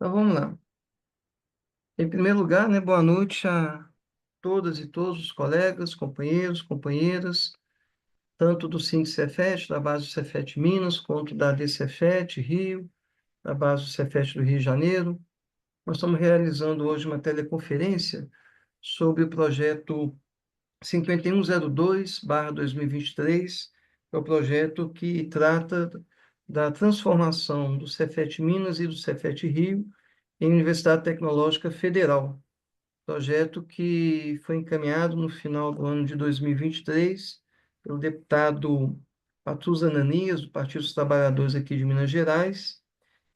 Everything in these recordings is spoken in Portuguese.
Então vamos lá. Em primeiro lugar, né, boa noite a todas e todos os colegas, companheiros, companheiras, tanto do Cefet, da base do Cefet Minas, quanto da DCefet Rio, da base do Cefet do Rio de Janeiro. Nós estamos realizando hoje uma teleconferência sobre o projeto 5102/2023, que é o projeto que trata da transformação do Cefet Minas e do Cefet Rio em Universidade Tecnológica Federal. Projeto que foi encaminhado no final do ano de 2023 pelo deputado Patrus Ananias, do Partido dos Trabalhadores aqui de Minas Gerais,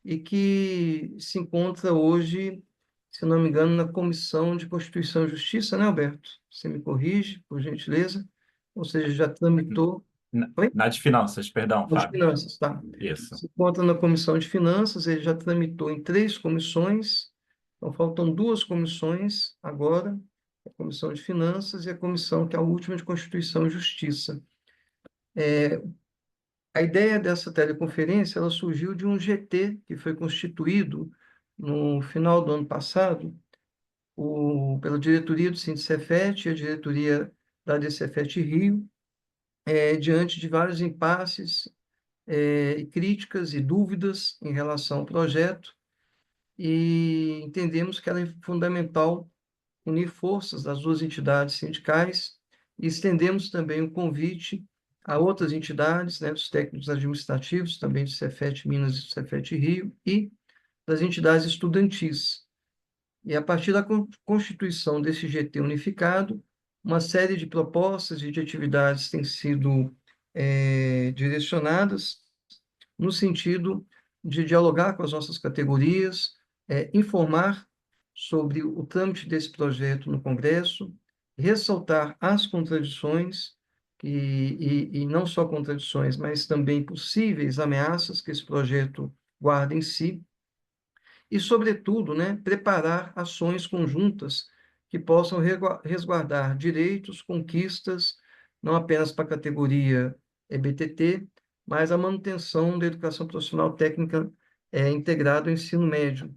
e que se encontra hoje, se não me engano, na Comissão de Constituição e Justiça, né, Alberto? Você me corrige, por gentileza? Ou seja, já tramitou. Oi? Na de finanças, perdão, De Fábio. Finanças, tá. Isso. Se encontra na Comissão de Finanças, ele já tramitou em 3 comissões, então faltam 2 comissões agora, a Comissão de Finanças e a comissão que é a última de Constituição e Justiça. A ideia dessa teleconferência, ela surgiu de um GT que foi constituído no final do ano passado, pela diretoria do Sindicefet e a diretoria da DCFET Rio, diante de vários impasses, e críticas e dúvidas em relação ao projeto, e entendemos que era fundamental unir forças das duas entidades sindicais e estendemos também o convite a outras entidades, né, dos técnicos administrativos, também do Cefet Minas e do Cefet Rio, e das entidades estudantis. E a partir da constituição desse GT unificado, uma série de propostas e de atividades têm sido direcionadas no sentido de dialogar com as nossas categorias, informar sobre o trâmite desse projeto no Congresso, ressaltar as contradições, e não só contradições, mas também possíveis ameaças que esse projeto guarda em si, e, sobretudo, né, preparar ações conjuntas que possam resguardar direitos, conquistas, não apenas para a categoria EBTT, mas a manutenção da educação profissional técnica integrada ao ensino médio.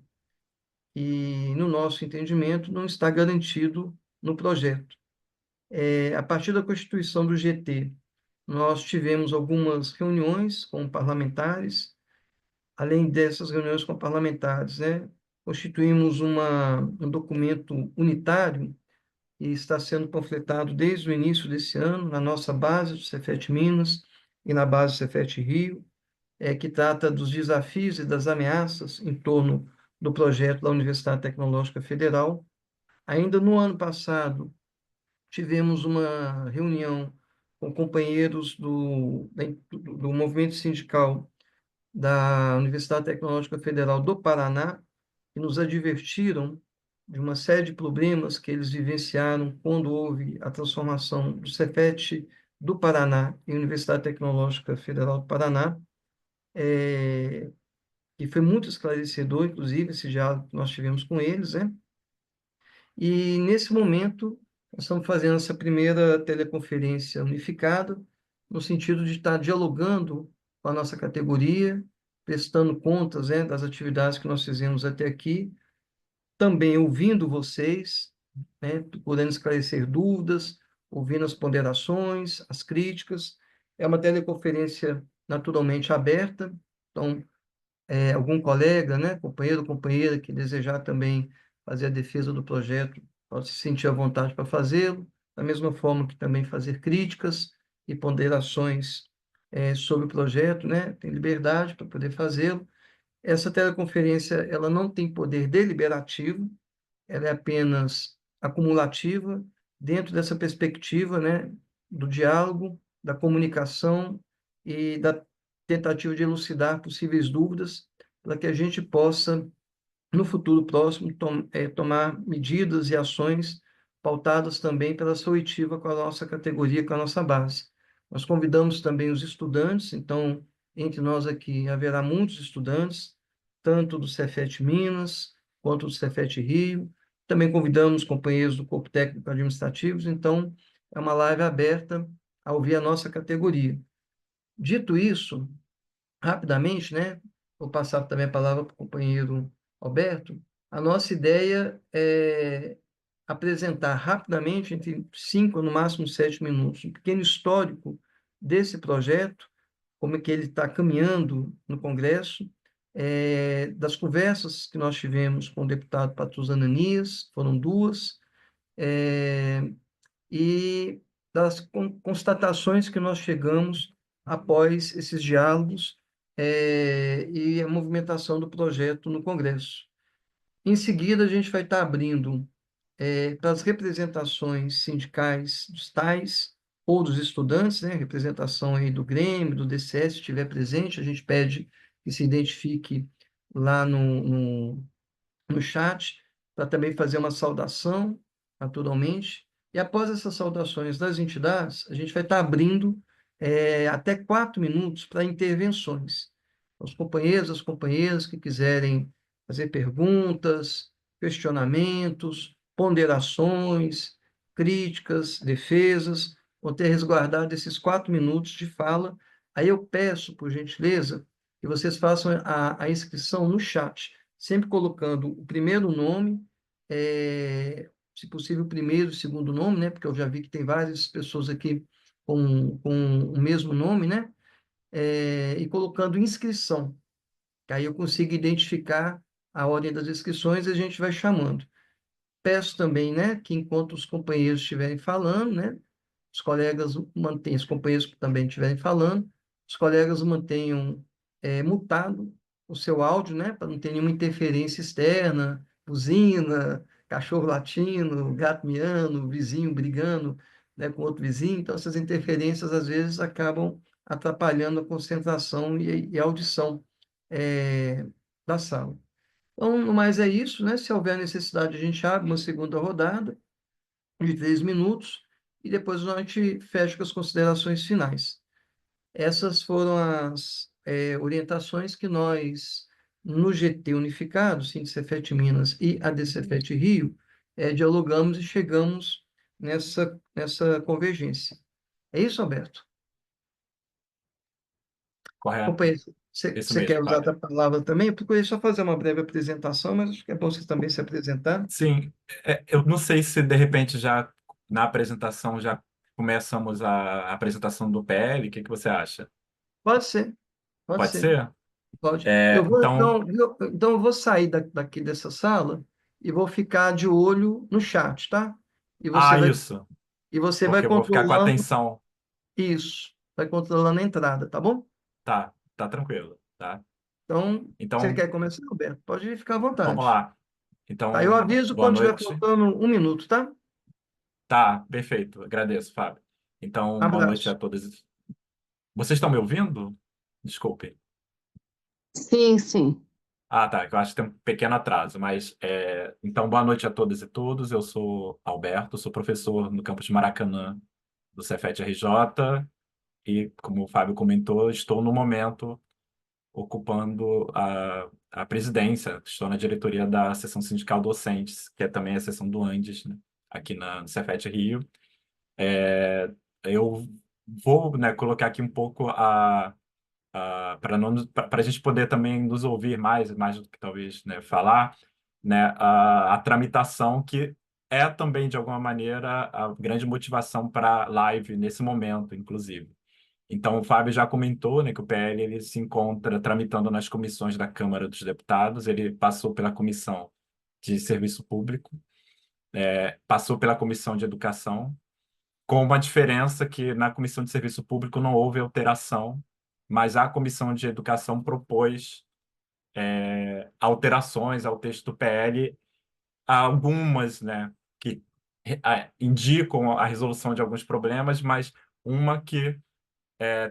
E, no nosso entendimento, não está garantido no projeto. A partir da constituição do GT, nós tivemos algumas reuniões com parlamentares. Além dessas reuniões com parlamentares, né, constituímos um documento unitário e está sendo panfletado desde o início desse ano na nossa base do Cefet Minas e na base do Cefet Rio, que trata dos desafios e das ameaças em torno do projeto da Universidade Tecnológica Federal. Ainda no ano passado, tivemos uma reunião com companheiros do movimento sindical da Universidade Tecnológica Federal do Paraná, que nos advertiram de uma série de problemas que eles vivenciaram quando houve a transformação do Cefet do Paraná em Universidade Tecnológica Federal do Paraná, e foi muito esclarecedor, inclusive, esse diálogo que nós tivemos com eles, né? E, nesse momento, nós estamos fazendo essa primeira teleconferência unificada, no sentido de estar dialogando com a nossa categoria, prestando contas, né, das atividades que nós fizemos até aqui, também ouvindo vocês, né, podendo esclarecer dúvidas, ouvindo as ponderações, as críticas. É uma teleconferência naturalmente aberta, então algum colega, né, companheiro ou companheira que desejar também fazer a defesa do projeto, pode se sentir à vontade para fazê-lo, da mesma forma que também fazer críticas e ponderações sobre o projeto, né, tem liberdade para poder fazê-lo. Essa teleconferência, ela não tem poder deliberativo, ela é apenas acumulativa, dentro dessa perspectiva, né, do diálogo, da comunicação e da tentativa de elucidar possíveis dúvidas, para que a gente possa, no futuro próximo, tomar medidas e ações pautadas também pela essa oitiva com a nossa categoria, com a nossa base. Nós convidamos também os estudantes, então, entre nós aqui haverá muitos estudantes, tanto do Cefet Minas, quanto do Cefet Rio. Também convidamos companheiros do Corpo Técnico Administrativo, então, é uma live aberta a ouvir a nossa categoria. Dito isso, rapidamente, né, vou passar também a palavra para o companheiro Alberto, a nossa ideia é apresentar rapidamente, entre 5, no máximo 7 minutos, um pequeno histórico desse projeto, como é que ele está caminhando no Congresso, das conversas que nós tivemos com o deputado Patrus Ananias, foram duas, e das constatações que nós chegamos após esses diálogos, e a movimentação do projeto no Congresso. Em seguida, a gente vai estar abrindo para as representações sindicais dos tais ou dos estudantes, né? Representação aí do Grêmio, do DCS, se estiver presente, a gente pede que se identifique lá no chat, para também fazer uma saudação, naturalmente. E após essas saudações das entidades, a gente vai estar abrindo até 4 minutos para intervenções. Os companheiros, as companheiras que quiserem fazer perguntas, questionamentos, ponderações, críticas, defesas, vão ter resguardado esses 4 minutos de fala. Aí eu peço, por gentileza, que vocês façam a inscrição no chat, sempre colocando o primeiro nome, se possível, o primeiro e segundo nome, né? Porque eu já vi que tem várias pessoas aqui com o mesmo nome, né? E colocando inscrição, que aí eu consigo identificar a ordem das inscrições e a gente vai chamando. Peço também, né, que enquanto os companheiros estiverem falando, né, os colegas mantenham, os companheiros que também estiverem falando, os colegas mantenham mutado o seu áudio, né, para não ter nenhuma interferência externa, buzina, cachorro latindo, gato miando, vizinho brigando, né, com outro vizinho. Então, essas interferências, às vezes, acabam atrapalhando a concentração e a audição da sala. Então, no mais é isso, né? Se houver necessidade, a gente abre uma segunda rodada de 3 minutos e depois a gente fecha com as considerações finais. Essas foram as orientações que nós, no GT Unificado, Sindicefet Minas e ADCefet Rio, dialogamos e chegamos nessa convergência. É isso, Alberto? Correto. Companheiro, Isso você quer mesmo, usar Fábio. a palavra também? Eu procurei só fazer uma breve apresentação, mas acho que é bom você também se apresentar. Sim, eu não sei se de repente já na apresentação já começamos a apresentação do PL, o que que você acha? Pode ser, pode Pode ser. ser? Pode. Eu vou, Então, então eu vou sair daqui dessa sala e vou ficar de olho no chat, tá? E você vai, isso, e você vai porque eu vou ficar com controlando atenção. isso, vai controlando a entrada, tá bom? Tá tranquilo, tá? Então, você Então, quer começar, Roberto? Pode ficar à vamos vontade. lá. Tá, eu Então, aviso boa quando tiver noite. faltando 1 minuto, tá? Tá, perfeito. Agradeço, Fábio. Então, boa noite a Abraço. todos. Vocês estão me ouvindo? Desculpe. Sim, sim. Tá, que eu acho que tem um pequeno atraso, mas então boa noite a todas e todos. Eu sou Alberto, sou professor no campus de Maracanã do Cefet RJ e, como o Fábio comentou, estou no momento ocupando a presidência, estou na diretoria da seção sindical docentes, que é também a seção do Andes, né, aqui no Cefet Rio. Eu vou, né, colocar aqui um pouco para a gente poder também nos ouvir mais do que talvez, né, falar, né, a tramitação que é também de alguma maneira a grande motivação para a live nesse momento, inclusive. Então, o Fábio já comentou, né, que o PL ele se encontra tramitando nas comissões da Câmara dos Deputados. Ele passou pela Comissão de Serviço Público, passou pela Comissão de Educação, com uma diferença que na Comissão de Serviço Público não houve alteração, mas a Comissão de Educação propôs alterações ao texto do PL, algumas, né, que indicam a resolução de alguns problemas, mas uma que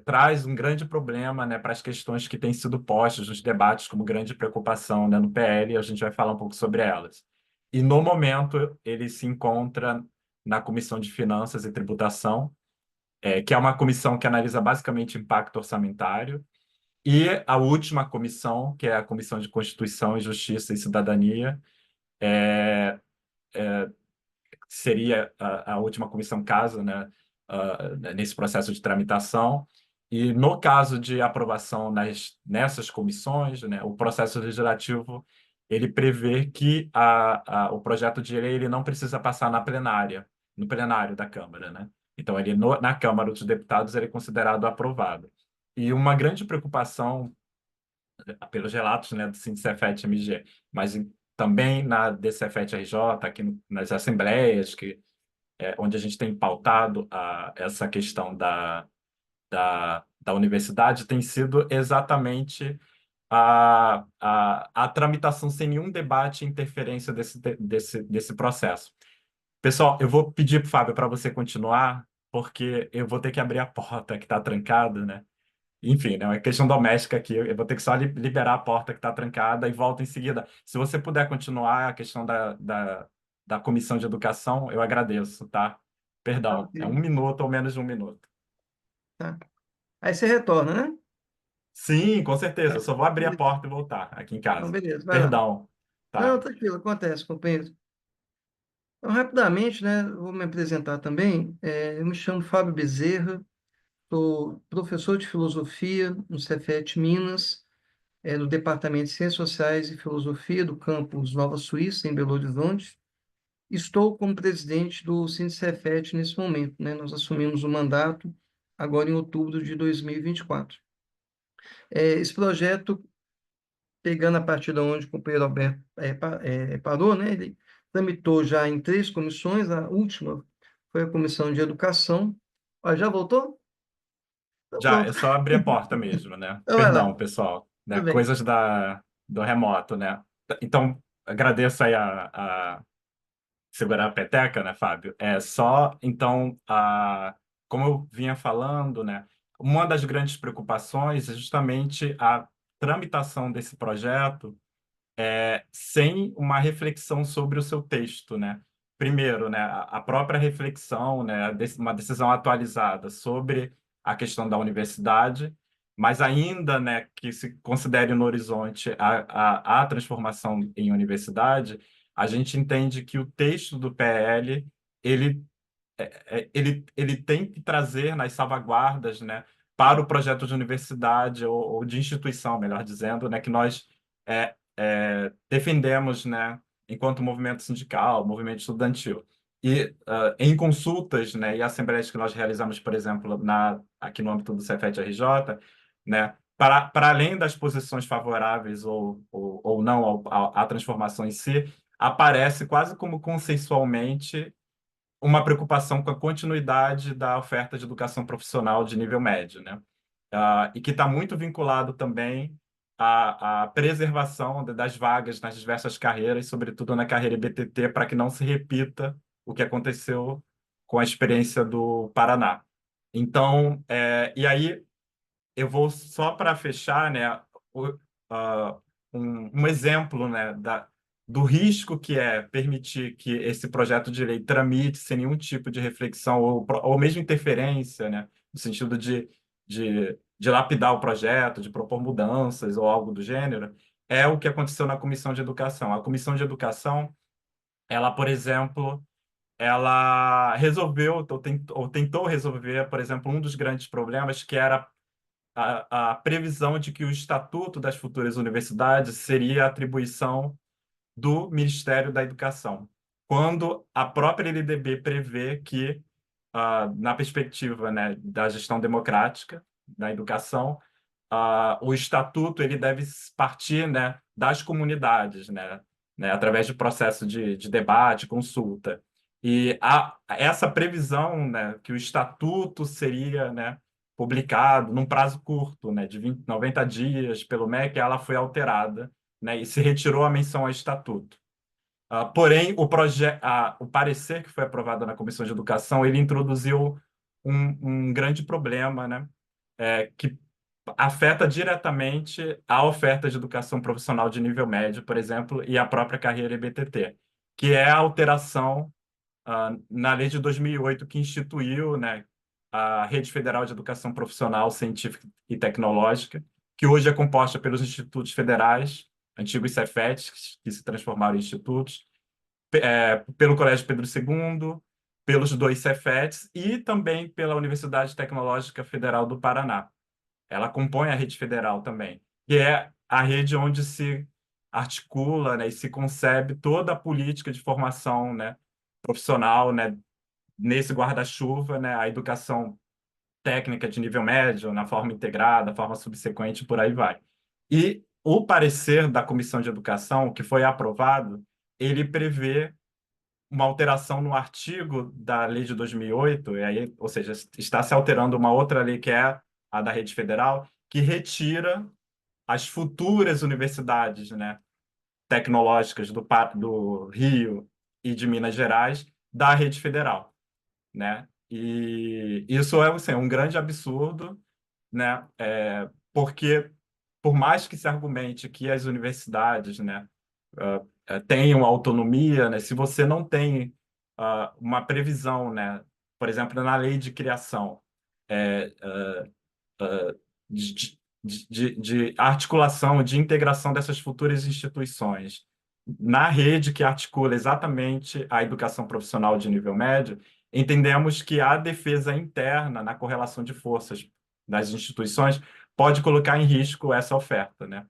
traz um grande problema, né, para as questões que têm sido postas nos debates como grande preocupação, né, no PL, e a gente vai falar um pouco sobre elas. E, no momento, ele se encontra na Comissão de Finanças e Tributação, que é uma comissão que analisa basicamente impacto orçamentário, e a última comissão, que é a Comissão de Constituição e Justiça e Cidadania, seria a última comissão caso, né, nesse processo de tramitação. E no caso de aprovação nessas comissões, né, o processo legislativo ele prevê que o projeto de lei ele não precisa passar no plenário da Câmara, né? Então, na Câmara dos Deputados, ele é considerado aprovado. E uma grande preocupação, pelos relatos, né, do Sindicefet-MG, mas também na DCFET-RJ, aqui nas assembleias, onde a gente tem pautado essa questão da universidade, tem sido exatamente a tramitação sem nenhum debate e interferência desse processo. Pessoal, eu vou pedir para o Fábio para você continuar, porque eu vou ter que abrir a porta que está trancada, né? Enfim, né, é uma questão doméstica aqui. Eu vou ter que só liberar a porta que está trancada e volto em seguida. Se você puder continuar a questão da Comissão de Educação, eu agradeço, tá? Tá, Perdão, é ok. 1 minuto ou menos de 1 minuto. Tá. Aí você retorna, né? Sim, com certeza. Tá. Eu só vou abrir a Beleza. porta e voltar aqui em Não, casa. beleza, vai lá. Perdão, Não, tá? tranquilo, acontece, companheiro. Então, rapidamente, né, vou me apresentar também. Eu me chamo Fábio Bezerra, sou professor de filosofia no Cefet Minas, no Departamento de Ciências Sociais e Filosofia do campus Nova Suíça, em Belo Horizonte. Estou como presidente do Sindicefet nesse momento, né? Nós assumimos o mandato agora em outubro de 2024. Esse projeto, pegando a partir de onde o companheiro Alberto parou, né? Ele tramitou já em 3 comissões, a última foi a Comissão de Educação. Ah, já voltou? Então Já, pronto. é só abrir a porta mesmo, né? Então vai Perdão, lá, pessoal, né? tudo bem. Coisas do remoto, né? Então, agradeço aí segurar a peteca, né, Fábio? Então, como eu vinha falando, né, uma das grandes preocupações é justamente a tramitação desse projeto sem uma reflexão sobre o seu texto, né? Primeiro, né, a própria reflexão, né, uma decisão atualizada sobre a questão da universidade, mas ainda, né, que se considere no horizonte a transformação em universidade, a gente entende que o texto do PL ele ele tem que trazer nas salvaguardas, né, para o projeto de universidade ou de instituição, melhor dizendo, né, que nós defendemos, né, enquanto movimento sindical, movimento estudantil. E em consultas, né, e assembleias que nós realizamos, por exemplo, aqui no âmbito do Cefet-RJ, né, para além das posições favoráveis ou não à transformação em si, aparece quase como consensualmente uma preocupação com a continuidade da oferta de educação profissional de nível médio, né? E que está muito vinculado também à preservação das vagas nas diversas carreiras, sobretudo na carreira IBTT, para que não se repita o que aconteceu com a experiência do Paraná. Então, e aí eu vou só para fechar, né, ah, um exemplo, né, do risco que é permitir que esse projeto de lei tramite sem nenhum tipo de reflexão ou mesmo interferência, né, no sentido de lapidar o projeto, de propor mudanças ou algo do gênero, é o que aconteceu na Comissão de Educação. A Comissão de Educação, ela, por exemplo, ela resolveu ou tentou resolver, por exemplo, um dos grandes problemas que era a previsão de que o Estatuto das Futuras Universidades seria a atribuição do Ministério da Educação, quando a própria LDB prevê que, na perspectiva, né, da gestão democrática da educação, o Estatuto ele deve partir, né, das comunidades, né, através de processo de debate, consulta. E essa previsão, né, que o Estatuto seria, né, publicado num prazo curto, né, de 90 dias pelo MEC, ela foi alterada, né, e se retirou a menção ao Estatuto. Porém, o parecer que foi aprovado na Comissão de Educação, ele introduziu um grande problema, né, que afeta diretamente a oferta de educação profissional de nível médio, por exemplo, e a própria carreira IBTT, que é a alteração na lei de 2008 que instituiu, né, a Rede Federal de Educação Profissional Científica e Tecnológica, que hoje é composta pelos institutos federais, antigos Cefetes, que se transformaram em institutos, pelo Colégio Pedro II, pelos 2 Cefetes e também pela Universidade Tecnológica Federal do Paraná. Ela compõe a rede federal também, que é a rede onde se articula, né, e se concebe toda a política de formação, né, profissional, né, nesse guarda-chuva, né, a educação técnica de nível médio, na forma integrada, forma subsequente, por aí vai. E o parecer da Comissão de Educação, que foi aprovado, ele prevê uma alteração no artigo da lei de 2008, e aí, ou seja, está se alterando uma outra lei que é a da rede federal, que retira as futuras universidades, né, tecnológicas do Rio e de Minas Gerais da rede federal, né? E isso é assim, um grande absurdo, né? Porque por mais que se argumente que as universidades, né, tenham autonomia, né, se você não tem uma previsão, né, por exemplo, na lei de criação, é, de, de articulação, de integração dessas futuras instituições na rede que articula exatamente a educação profissional de nível médio, entendemos que a defesa interna na correlação de forças das instituições pode colocar em risco essa oferta, né?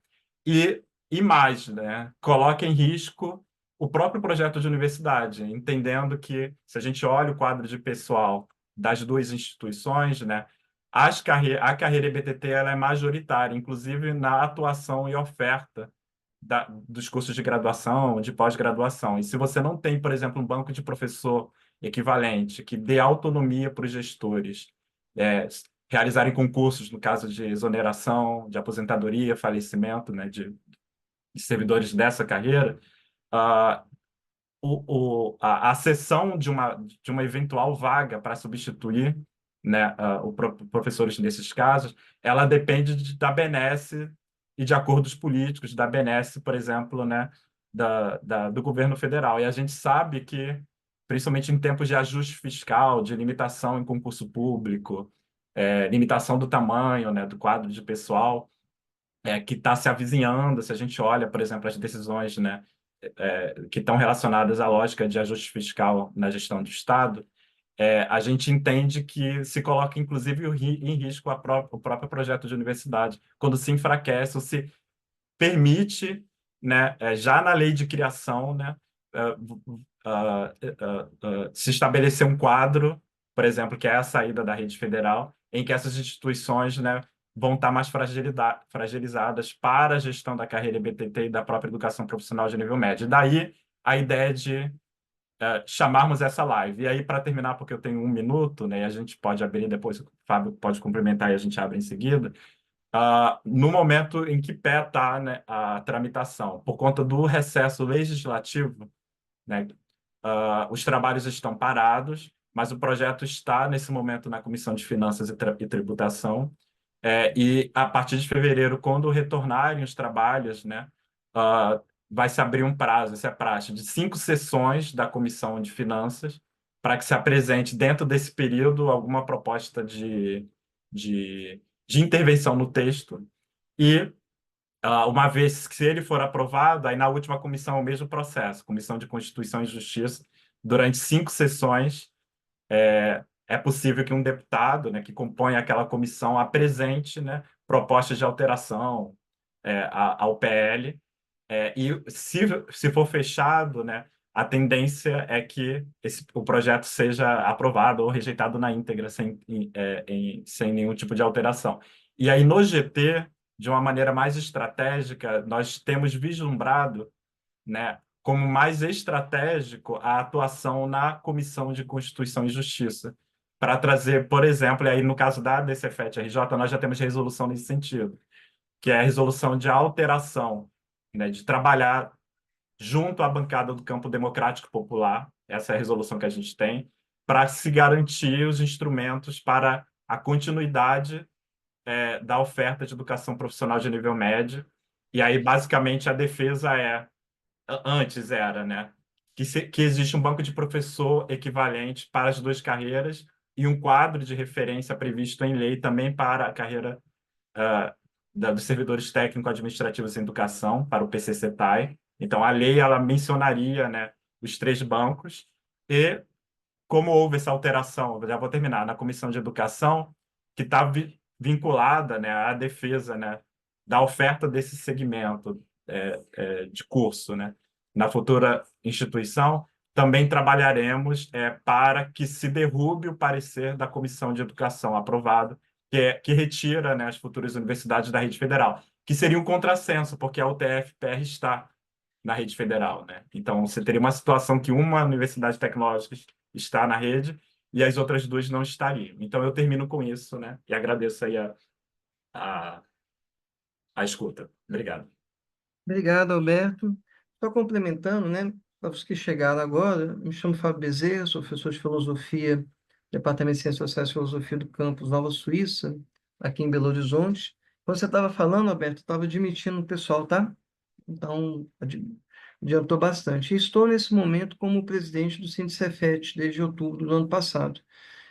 E mais, né? Coloca em risco o próprio projeto de universidade, entendendo que, se a gente olha o quadro de pessoal das duas instituições, né, a carreira EBTT ela é majoritária, inclusive na atuação e oferta dos cursos de graduação, de pós-graduação. E se você não tem, por exemplo, um banco de professor equivalente que dê autonomia para os gestores realizarem concursos, no caso de exoneração, de aposentadoria, falecimento, né, de servidores dessa carreira, ah, a cessão de uma eventual vaga para substituir, né, professores nesses casos, ela depende da benesse e de acordos políticos, da benesse, por exemplo, né, do governo federal. E a gente sabe que, principalmente em tempos de ajuste fiscal, de limitação em concurso público, limitação do tamanho, né, do quadro de pessoal, que está se avizinhando, se a gente olha, por exemplo, as decisões, né, que estão relacionadas à lógica de ajuste fiscal na gestão do Estado, a gente entende que se coloca, inclusive, em risco o próprio projeto de universidade, quando se enfraquece ou se permite, né, já na lei de criação, né, se estabelecer um quadro, por exemplo, que é a saída da rede federal, em que essas instituições, né, vão estar mais fragilizadas para a gestão da carreira BTT e da própria educação profissional de nível médio. Daí a ideia de chamarmos essa live. E aí, para terminar, porque eu tenho 1 minuto, né, e a gente pode abrir depois, o Fábio pode complementar e a gente abre em seguida, no momento em que pé está, né, a tramitação, por conta do recesso legislativo, né, os trabalhos estão parados, mas o projeto está, nesse momento, na Comissão de Finanças e Tributação, e a partir de fevereiro, quando retornarem os trabalhos, né, vai se abrir um prazo, essa é a praxe, de 5 sessões da Comissão de Finanças, para que se apresente, dentro desse período, alguma proposta de intervenção no texto. E, uma vez que se ele for aprovado, aí na última comissão é o mesmo processo, Comissão de Constituição e Justiça, durante 5 sessões, é possível que um deputado, né, que compõe aquela comissão apresente, né, propostas de alteração ao PL, e se for fechado, né, a tendência é que o projeto seja aprovado ou rejeitado na íntegra, sem nenhum tipo de alteração. E aí, no GT, de uma maneira mais estratégica, nós temos vislumbrado, né, como mais estratégico a atuação na Comissão de Constituição e Justiça, para trazer, por exemplo, e aí no caso da DCFET-RJ, nós já temos resolução nesse sentido, que é a resolução de alteração, né, de trabalhar junto à bancada do campo democrático popular, essa é a resolução que a gente tem, para se garantir os instrumentos para a continuidade da oferta de educação profissional de nível médio. E aí, basicamente, a defesa antes era, né, que existe um banco de professor equivalente para as duas carreiras e um quadro de referência previsto em lei também para a carreira dos servidores técnico-administrativos em educação, para o PCCETAI. Então, a lei ela mencionaria, né, os 3 bancos e, como houve essa alteração, já vou terminar, na Comissão de Educação, que está vinculada, né, à defesa, né, da oferta desse segmento de curso, né? Na futura instituição, também trabalharemos para que se derrube o parecer da Comissão de Educação aprovado, que retira, né, as futuras universidades da rede federal, que seria um contrassenso, porque a UTF-PR está na rede federal, né? Então, você teria uma situação que uma universidade tecnológica está na rede e as outras duas não estariam. Então, eu termino com isso, né? E agradeço aí a, a escuta. Obrigado. Obrigado, Alberto. Só complementando, né, para os que chegaram agora, me chamo Fábio Bezerra, sou professor de Filosofia, Departamento de Ciências Sociais e Filosofia do campus Nova Suíça, aqui em Belo Horizonte. Quando você estava falando, Alberto, estava admitindo o pessoal, tá? Então, adiantou bastante. E estou, nesse momento, como presidente do Sindicefet, desde outubro do ano passado.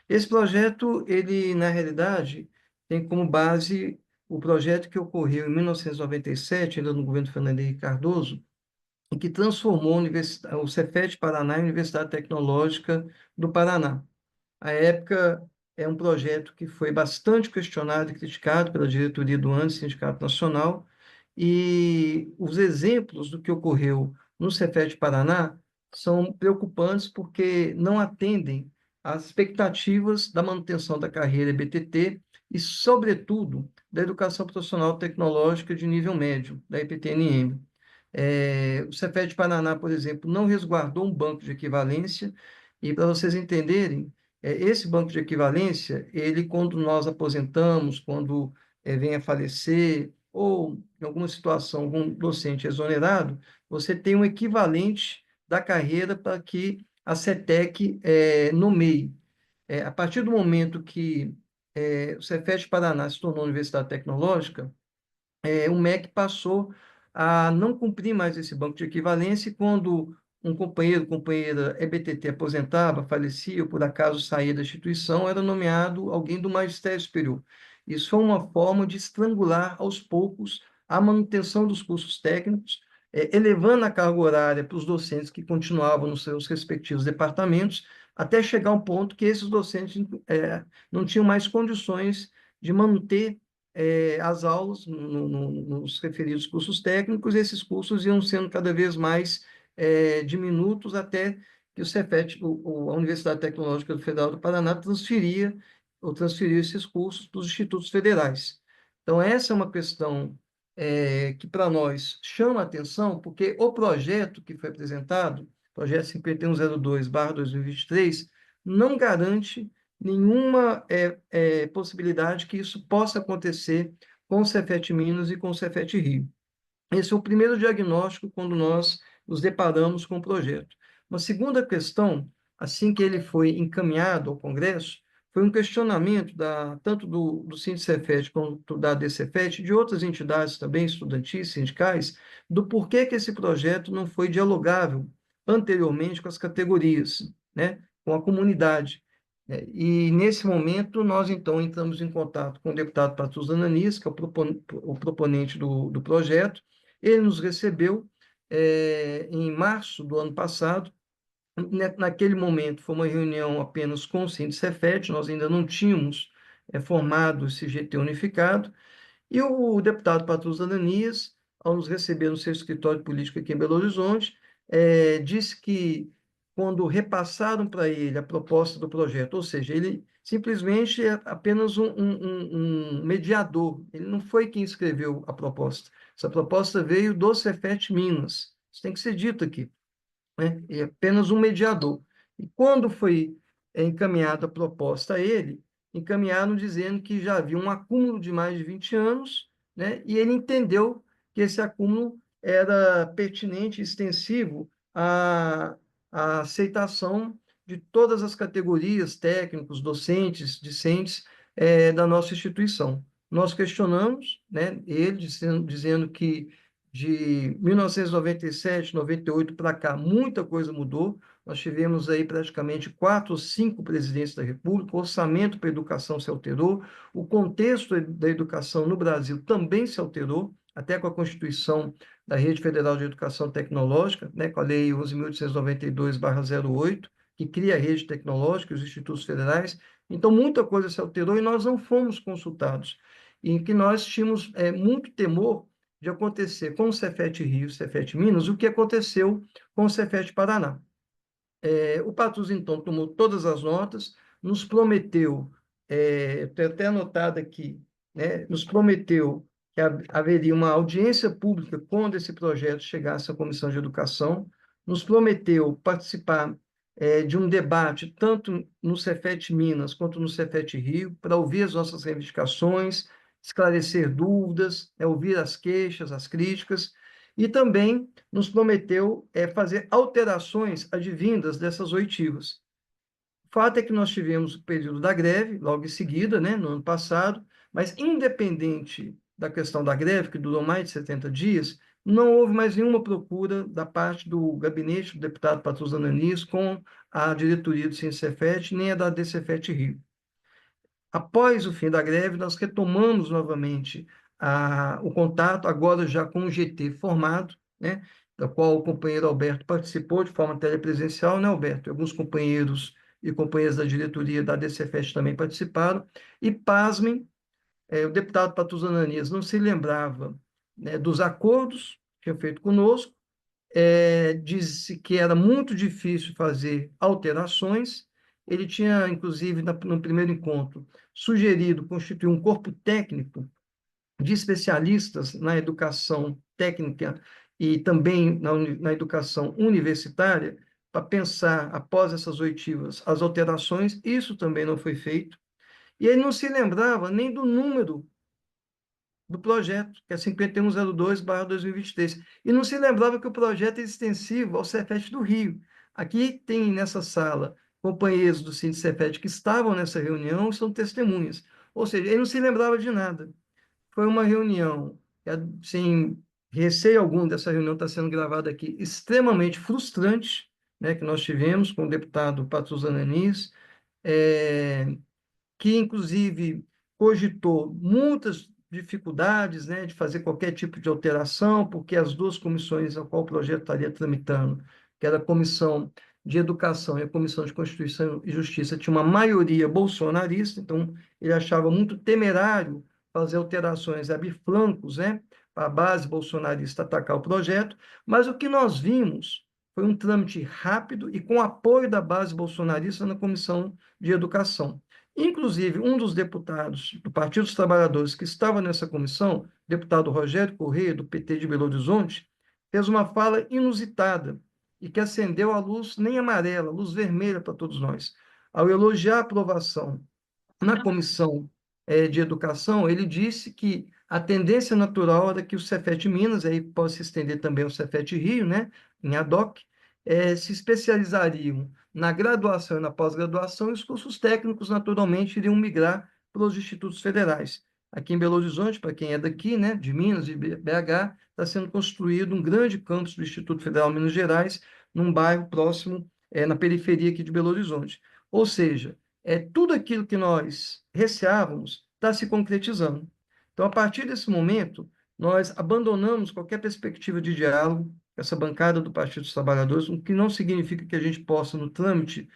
Esse projeto, ele, na realidade, tem como base o projeto que ocorreu em 1997, ainda no governo Fernando Henrique Cardoso, e que transformou o Cefet Paraná em Universidade Tecnológica do Paraná. À época, é um projeto que foi bastante questionado e criticado pela diretoria do ANSI, Sindicato Nacional, e os exemplos do que ocorreu no Cefet Paraná são preocupantes porque não atendem às expectativas da manutenção da carreira EBTT e, sobretudo, da educação profissional tecnológica de nível médio, da EPTNM. O Cefet Paraná, por exemplo, não resguardou um banco de equivalência, e para vocês entenderem, esse banco de equivalência, ele, quando nós aposentamos, quando vem a falecer, ou em alguma situação, algum docente exonerado, você tem um equivalente da carreira para que a CETEC nomeie. A partir do momento que o Cefet Paraná se tornou Universidade Tecnológica, o MEC passou a não cumprir mais esse banco de equivalência e quando um companheiro, companheira EBTT aposentava, falecia ou por acaso saía da instituição, era nomeado alguém do magistério superior. Isso foi uma forma de estrangular aos poucos a manutenção dos cursos técnicos, elevando a carga horária para os docentes que continuavam nos seus respectivos departamentos, até chegar a um ponto que esses docentes não tinham mais condições de manter as aulas nos referidos cursos técnicos, e esses cursos iam sendo cada vez mais diminutos até que o Cefet, a Universidade Tecnológica Federal do Paraná, transferiu esses cursos para os institutos federais. Então, essa é uma questão que, para nós, chama a atenção, porque o projeto que foi apresentado, projeto 5102/2023, não garante nenhuma possibilidade que isso possa acontecer com o Cefet Minas e com o Cefet Rio. Esse é o primeiro diagnóstico quando nós nos deparamos com o projeto. Uma segunda questão, assim que ele foi encaminhado ao Congresso, foi um questionamento tanto do Sindicefet quanto da DCFET, de outras entidades também, estudantis, sindicais, do porquê que esse projeto não foi dialogável anteriormente com as categorias, né, com a comunidade. E, nesse momento, nós, então, entramos em contato com o deputado Patrus Ananis, que é o proponente do projeto. Ele nos recebeu em março do ano passado. Naquele momento, foi uma reunião apenas com o Sindicefet, nós ainda não tínhamos formado esse GT unificado, e o deputado Patrus Ananias, ao nos receber no seu escritório político aqui em Belo Horizonte, disse que, quando repassaram para ele a proposta do projeto, ou seja, ele simplesmente é apenas um mediador, ele não foi quem escreveu a proposta. Essa proposta veio do Cefet Minas, isso tem que ser dito aqui, né? É apenas um mediador. E quando foi encaminhada a proposta a ele, encaminharam dizendo que já havia um acúmulo de mais de 20 anos, né? E ele entendeu que esse acúmulo era pertinente e extensivo à aceitação de todas as categorias, técnicos, docentes, discentes, da nossa instituição. Nós questionamos, né, ele dizendo que de 1997, 98 para cá, muita coisa mudou. Nós tivemos aí praticamente 4 ou 5 presidentes da República, o orçamento para a educação se alterou, o contexto da educação no Brasil também se alterou, até com a Constituição da Rede Federal de Educação Tecnológica, né, com a Lei 11.892/08, que cria a rede tecnológica, os institutos federais. Então, muita coisa se alterou e nós não fomos consultados. E que nós tínhamos muito temor de acontecer com o Cefet Rio, Cefet Minas, o que aconteceu com o Cefet Paraná. O Patrus, então, tomou todas as notas, nos prometeu, tenho até anotado aqui, né, nos prometeu que haveria uma audiência pública quando esse projeto chegasse à Comissão de Educação, nos prometeu participar de um debate, tanto no Cefet Minas quanto no Cefet Rio, para ouvir as nossas reivindicações, esclarecer dúvidas, ouvir as queixas, as críticas, e também nos prometeu fazer alterações advindas dessas oitivas. O fato é que nós tivemos o período da greve, logo em seguida, né, no ano passado, mas independente da questão da greve, que durou mais de 70 dias, não houve mais nenhuma procura da parte do gabinete do deputado Patrus Ananis com a diretoria do Cefet, nem a da DCFET Rio. Após o fim da greve, nós retomamos novamente o contato, agora já com o GT formado, né, da qual o companheiro Alberto participou de forma telepresencial, né, Alberto? Alguns companheiros e companheiras da diretoria da DCFET também participaram, e pasmem, o deputado Patrus Ananias não se lembrava, né, dos acordos que tinham feito conosco, disse que era muito difícil fazer alterações. Ele tinha, inclusive, no primeiro encontro, sugerido constituir um corpo técnico de especialistas na educação técnica e também na educação universitária, para pensar, após essas oitivas, as alterações. Isso também não foi feito. E ele não se lembrava nem do número do projeto, que é 5102/2023. E não se lembrava que o projeto é extensivo ao Cefet do Rio. Aqui tem nessa sala companheiros do Cefet que estavam nessa reunião e são testemunhas. Ou seja, ele não se lembrava de nada. Foi uma reunião, sem receio algum dessa reunião está sendo gravada aqui, extremamente frustrante, né, que nós tivemos com o deputado Patrus Ananis, que inclusive cogitou muitas dificuldades, né, de fazer qualquer tipo de alteração, porque as duas comissões a qual o projeto estaria tramitando, que era a Comissão de Educação e a Comissão de Constituição e Justiça, tinha uma maioria bolsonarista, então ele achava muito temerário fazer alterações, abrir flancos, né, para a base bolsonarista atacar o projeto, mas o que nós vimos foi um trâmite rápido e com apoio da base bolsonarista na Comissão de Educação. Inclusive, um dos deputados do Partido dos Trabalhadores que estava nessa comissão, deputado Rogério Corrêa, do PT de Belo Horizonte, fez uma fala inusitada e que acendeu a luz nem amarela, a luz vermelha para todos nós. Ao elogiar a aprovação na comissão de educação, ele disse que a tendência natural era que o Cefet Minas, aí pode se estender também ao Cefet Rio, né, em ad hoc, se especializariam na graduação e na pós-graduação, e os cursos técnicos, naturalmente, iriam migrar para os institutos federais. Aqui em Belo Horizonte, para quem é daqui, né, de Minas, de BH, está sendo construído um grande campus do Instituto Federal de Minas Gerais, num bairro próximo, na periferia aqui de Belo Horizonte. Ou seja, tudo aquilo que nós receávamos está se concretizando. Então, a partir desse momento, nós abandonamos qualquer perspectiva de diálogo, essa bancada do Partido dos Trabalhadores, o que não significa que a gente possa, no trâmite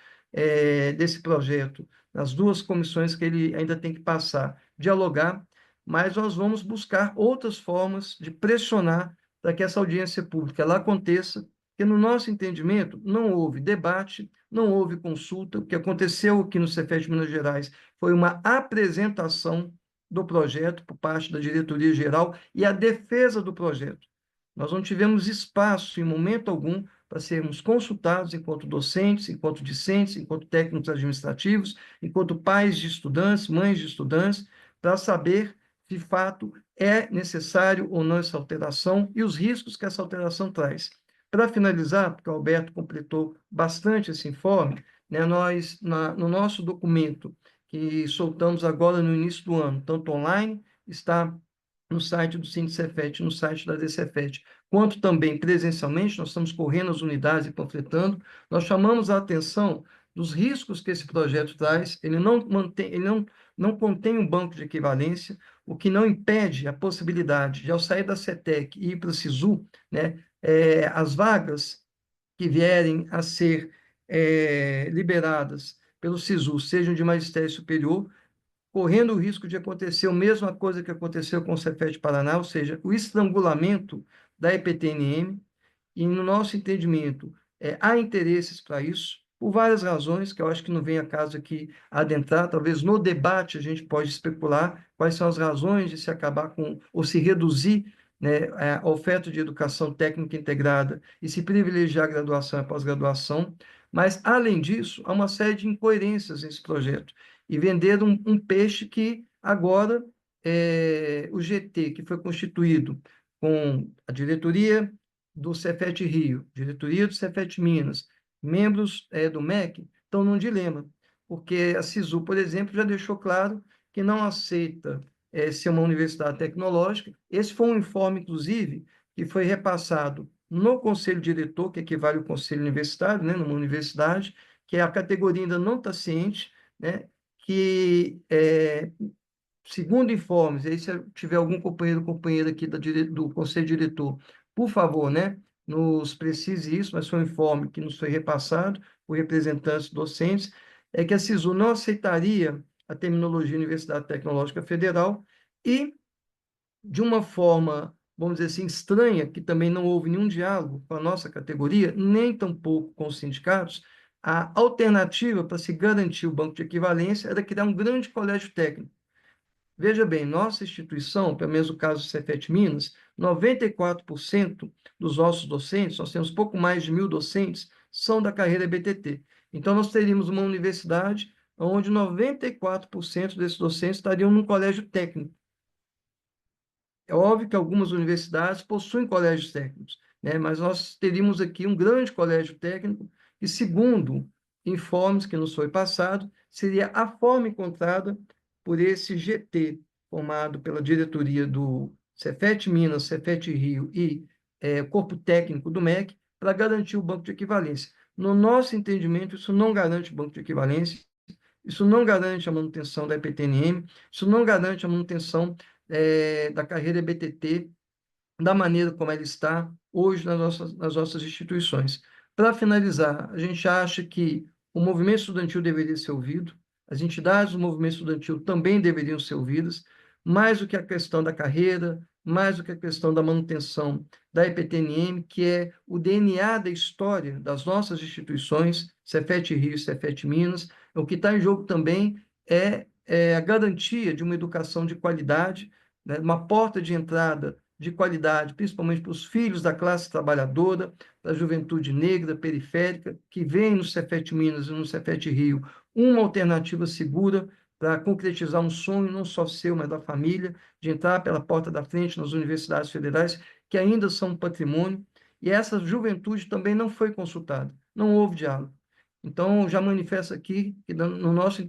desse projeto, nas duas comissões que ele ainda tem que passar, dialogar, mas nós vamos buscar outras formas de pressionar para que essa audiência pública ela aconteça, porque, no nosso entendimento, não houve debate, não houve consulta. O que aconteceu aqui no Cefet Minas Gerais foi uma apresentação do projeto por parte da diretoria geral e a defesa do projeto. Nós não tivemos espaço, em momento algum, para sermos consultados enquanto docentes, enquanto discentes, enquanto técnicos administrativos, enquanto pais de estudantes, mães de estudantes, para saber, de fato, é necessário ou não essa alteração e os riscos que essa alteração traz. Para finalizar, porque o Alberto completou bastante esse informe, né, nós, no nosso documento, que soltamos agora no início do ano, tanto online, está no site do Cefet, no site da DCFET, quanto também presencialmente, nós estamos correndo as unidades e panfletando, nós chamamos a atenção dos riscos que esse projeto traz. Ele não contém um banco de equivalência, o que não impede a possibilidade de, ao sair da CETEC e ir para o SISU, né, as vagas que vierem a ser liberadas pelo SISU, sejam de magistério superior, correndo o risco de acontecer a mesma coisa que aconteceu com o Cefet Paraná, ou seja, o estrangulamento da EPTNM, e no nosso entendimento, há interesses para isso, por várias razões, que eu acho que não vem a caso aqui adentrar, talvez no debate a gente pode especular quais são as razões de se acabar com, ou se reduzir, né, a oferta de educação técnica integrada e se privilegiar a graduação e a pós-graduação, mas, além disso, há uma série de incoerências nesse projeto, e vender um peixe que agora o GT, que foi constituído com a diretoria do Cefet Rio, diretoria do Cefet Minas, membros do MEC, estão num dilema, porque a SISU, por exemplo, já deixou claro que não aceita ser uma universidade tecnológica. Esse foi um informe, inclusive, que foi repassado no conselho diretor, que equivale ao conselho universitário, né, numa universidade, que a categoria ainda não está ciente, né, que segundo informes, aí se tiver algum companheiro ou companheira aqui do conselho diretor, por favor, né, nos precise isso, mas foi um informe que nos foi repassado por representantes docentes, é que a SISU não aceitaria a terminologia Universidade Tecnológica Federal e, de uma forma, vamos dizer assim, estranha, que também não houve nenhum diálogo com a nossa categoria, nem tampouco com os sindicatos, a alternativa para se garantir o banco de equivalência era criar um grande colégio técnico. Veja bem, nossa instituição, pelo menos o caso do Cefet Minas, 94% dos nossos docentes, nós temos pouco mais de 1.000 docentes, são da carreira BTT. Então, nós teríamos uma universidade onde 94% desses docentes estariam num colégio técnico. É óbvio que algumas universidades possuem colégios técnicos, né? Mas nós teríamos aqui um grande colégio técnico que, segundo informes que nos foi passado, seria a forma encontrada por esse GT, formado pela diretoria do Cefet Minas, Cefet Rio e corpo técnico do MEC, para garantir o banco de equivalência. No nosso entendimento, isso não garante o banco de equivalência, isso não garante a manutenção da EPTNM, isso não garante a manutenção da carreira BTT da maneira como ela está hoje nas nossas instituições. Para finalizar, a gente acha que o movimento estudantil deveria ser ouvido, as entidades do movimento estudantil também deveriam ser ouvidas, mais do que a questão da carreira, mais do que a questão da manutenção da EPTNM, que é o DNA da história das nossas instituições, Cefet Rio e Cefet Minas. O que está em jogo também é a garantia de uma educação de qualidade, né, uma porta de entrada de qualidade, principalmente para os filhos da classe trabalhadora, da juventude negra, periférica, que vem no Cefet Minas e no Cefet Rio uma alternativa segura para concretizar um sonho, não só seu, mas da família, de entrar pela porta da frente nas universidades federais, que ainda são um patrimônio, e essa juventude também não foi consultada, não houve diálogo. Então, já manifesto aqui que no nosso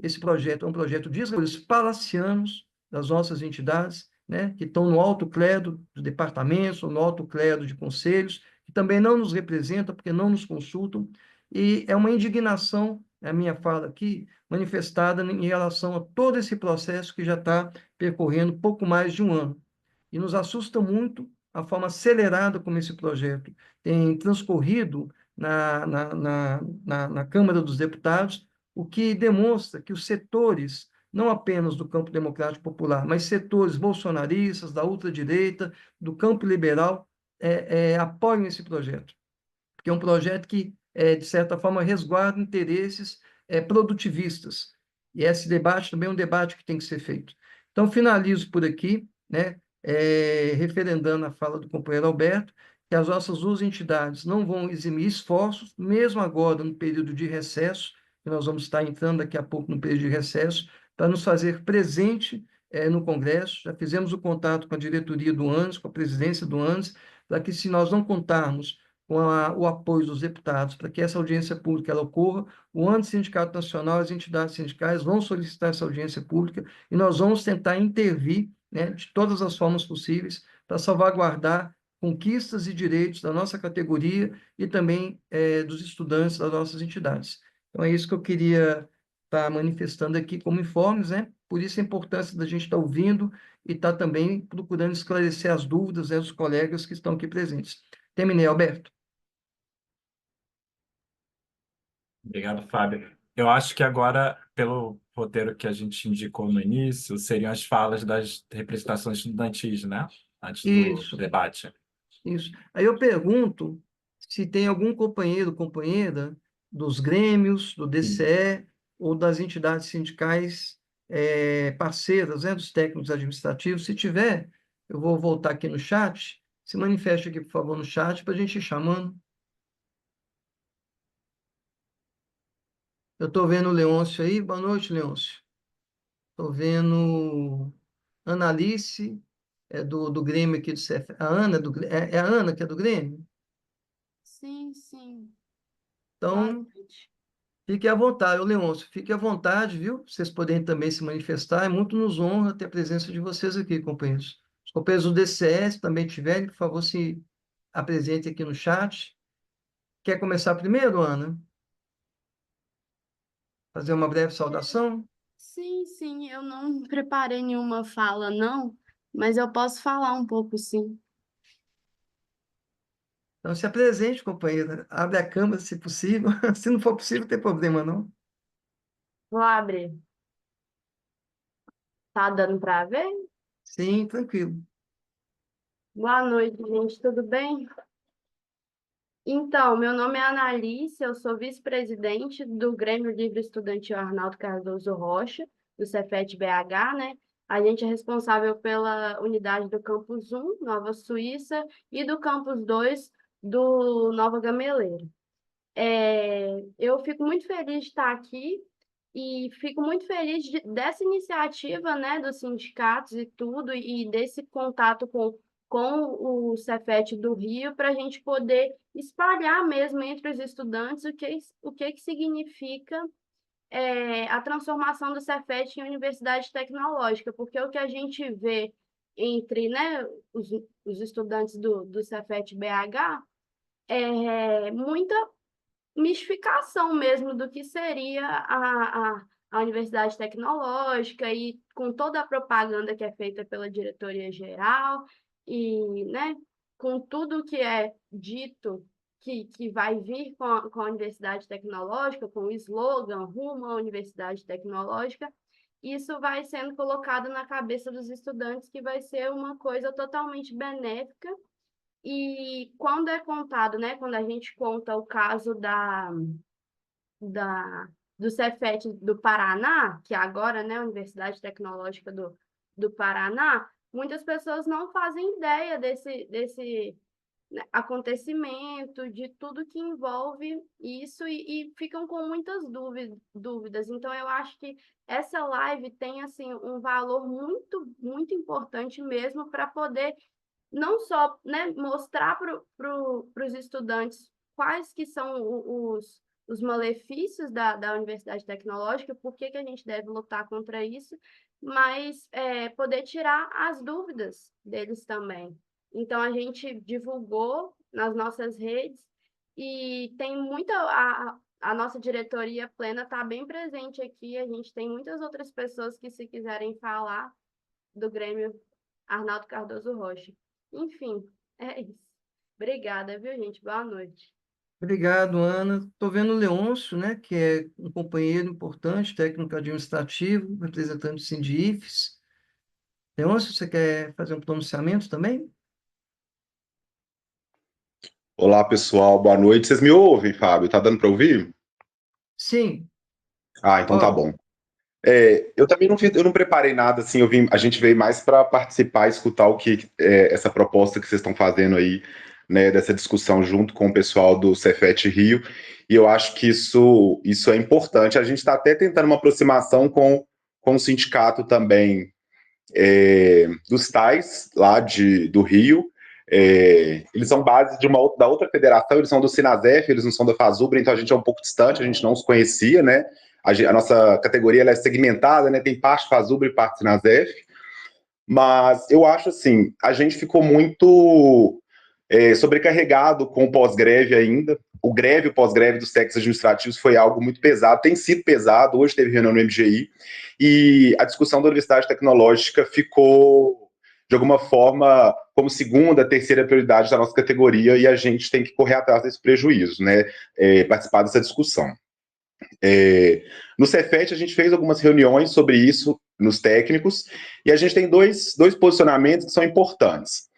esse projeto é um projeto de escolhas palacianos das nossas entidades, né, que estão no alto clero dos departamentos, ou no alto clero de conselhos, que também não nos representam, porque não nos consultam, e é uma indignação, a minha fala aqui, manifestada em relação a todo esse processo que já está percorrendo pouco mais de um ano. E nos assusta muito a forma acelerada como esse projeto tem transcorrido na Câmara dos Deputados, o que demonstra que os setores, não apenas do campo democrático popular, mas setores bolsonaristas, da ultradireita, do campo liberal, apoiam esse projeto. Porque é um projeto que, de certa forma, resguarda interesses produtivistas. E esse debate também é um debate que tem que ser feito. Então, finalizo por aqui, né, referendando a fala do companheiro Alberto, que as nossas duas entidades não vão eximir esforços, mesmo agora, no período de recesso, que nós vamos estar entrando daqui a pouco no período de recesso, para nos fazer presente no Congresso. Já fizemos o contato com a diretoria do ANS, com a presidência do ANS, para que, se nós não contarmos com o apoio dos deputados para que essa audiência pública ela ocorra, o Sindicato Nacional, as entidades sindicais vão solicitar essa audiência pública e nós vamos tentar intervir, né, de todas as formas possíveis para salvaguardar conquistas e direitos da nossa categoria e também dos estudantes das nossas entidades. Então, é isso que eu queria estar manifestando aqui como informes, né? Por isso a importância da gente estar ouvindo e estar também procurando esclarecer as dúvidas, né, dos colegas que estão aqui presentes. Terminei, Alberto. Obrigado, Fábio. Eu acho que agora, pelo roteiro que a gente indicou no início, seriam as falas das representações estudantis, né? Antes do Isso, debate. isso. Aí eu pergunto se tem algum companheiro, companheira dos grêmios, do Sim. DCE ou das entidades sindicais parceiras, né, dos técnicos administrativos. Se tiver, eu vou voltar aqui no chat. Se manifeste aqui, por favor, no chat para a gente ir chamando. Eu estou vendo o Leôncio aí. Boa noite, Leôncio. Estou vendo Analice, do Grêmio aqui do CF. A Ana, é a Ana que é do Grêmio? Sim, sim. Boa Então, noite. fique à vontade, ô Leôncio, fique à vontade, viu? Vocês podem também se manifestar. É muito nos honra ter a presença de vocês aqui, companheiros. Os companheiros do DCS também tiverem, por favor, se apresentem aqui no chat. Quer começar primeiro, Ana? Fazer uma breve saudação? Sim, sim, eu não preparei nenhuma fala, não, mas eu posso falar um pouco, sim. Então, se apresente, companheira. Abre a câmera, se possível. Se não for possível, não tem problema, não. Vou abrir. Tá dando para ver? Sim, tranquilo. Boa noite, gente, tudo bem? Então, meu nome é Analice, eu sou vice-presidente do Grêmio Livre Estudantil Arnaldo Cardoso Rocha, do Cefet BH, né? A gente é responsável pela unidade do Campus 1, Nova Suíça, e do Campus 2, do Nova Gameleira. Eu fico muito feliz de estar aqui e fico muito feliz dessa iniciativa, né, dos sindicatos e tudo, e desse contato com o Cefet do Rio, para a gente poder espalhar mesmo entre os estudantes o que significa a transformação do Cefet em universidade tecnológica, porque o que a gente vê entre, né, os estudantes do Cefet BH é muita mistificação mesmo do que seria a universidade tecnológica e com toda a propaganda que é feita pela diretoria geral e, né, com tudo que é dito que vai vir com a universidade tecnológica, com o slogan rumo à universidade tecnológica, isso vai sendo colocado na cabeça dos estudantes que vai ser uma coisa totalmente benéfica e quando é contado, né, quando a gente conta o caso da, do Cefet do Paraná, que agora, né, a Universidade Tecnológica do Paraná, muitas pessoas não fazem ideia desse né, acontecimento, de tudo que envolve isso e ficam com muitas dúvidas. Então, eu acho que essa live tem, assim, um valor muito, muito importante mesmo para poder não só, né, mostrar para os estudantes quais que são os malefícios da Universidade Tecnológica, por que a gente deve lutar contra isso, mas poder tirar as dúvidas deles também. Então, a gente divulgou nas nossas redes e tem muita... A nossa diretoria plena está bem presente aqui, a gente tem muitas outras pessoas que, se quiserem falar do Grêmio Arnaldo Cardoso Rocha. Enfim, é isso. Obrigada, viu, gente? Boa noite. Obrigado, Ana. Estou vendo o Leôncio, né, que é um companheiro importante, técnico administrativo, representante do Sindifes. Leôncio, você quer fazer um pronunciamento também? Olá, pessoal, boa noite. Vocês me ouvem, Fábio? Tá dando para ouvir? Sim. Ah, então tá Ó, bom. Eu também eu não preparei nada, assim, a gente veio mais para participar, escutar o que essa proposta que vocês estão fazendo aí, né, dessa discussão junto com o pessoal do Cefet Rio, e eu acho que isso é importante. A gente está até tentando uma aproximação com o sindicato também dos tais lá do Rio. Eles são base da outra federação, eles são do Sinasef, eles não são da Fazubra, então a gente é um pouco distante, a gente não os conhecia, né? A nossa categoria ela é segmentada, né? Tem parte Fazubra e parte Sinasef, mas eu acho assim, a gente ficou muito sobrecarregado com o pós-greve ainda. O greve e o pós-greve dos técnicos administrativos foi algo muito pesado, tem sido pesado. Hoje teve reunião no MGI e a discussão da Universidade Tecnológica ficou, de alguma forma, como segunda, terceira prioridade da nossa categoria e a gente tem que correr atrás desse prejuízo, né? Participar dessa discussão. No Cefet, a gente fez algumas reuniões sobre isso nos técnicos, e a gente tem dois posicionamentos que são importantes.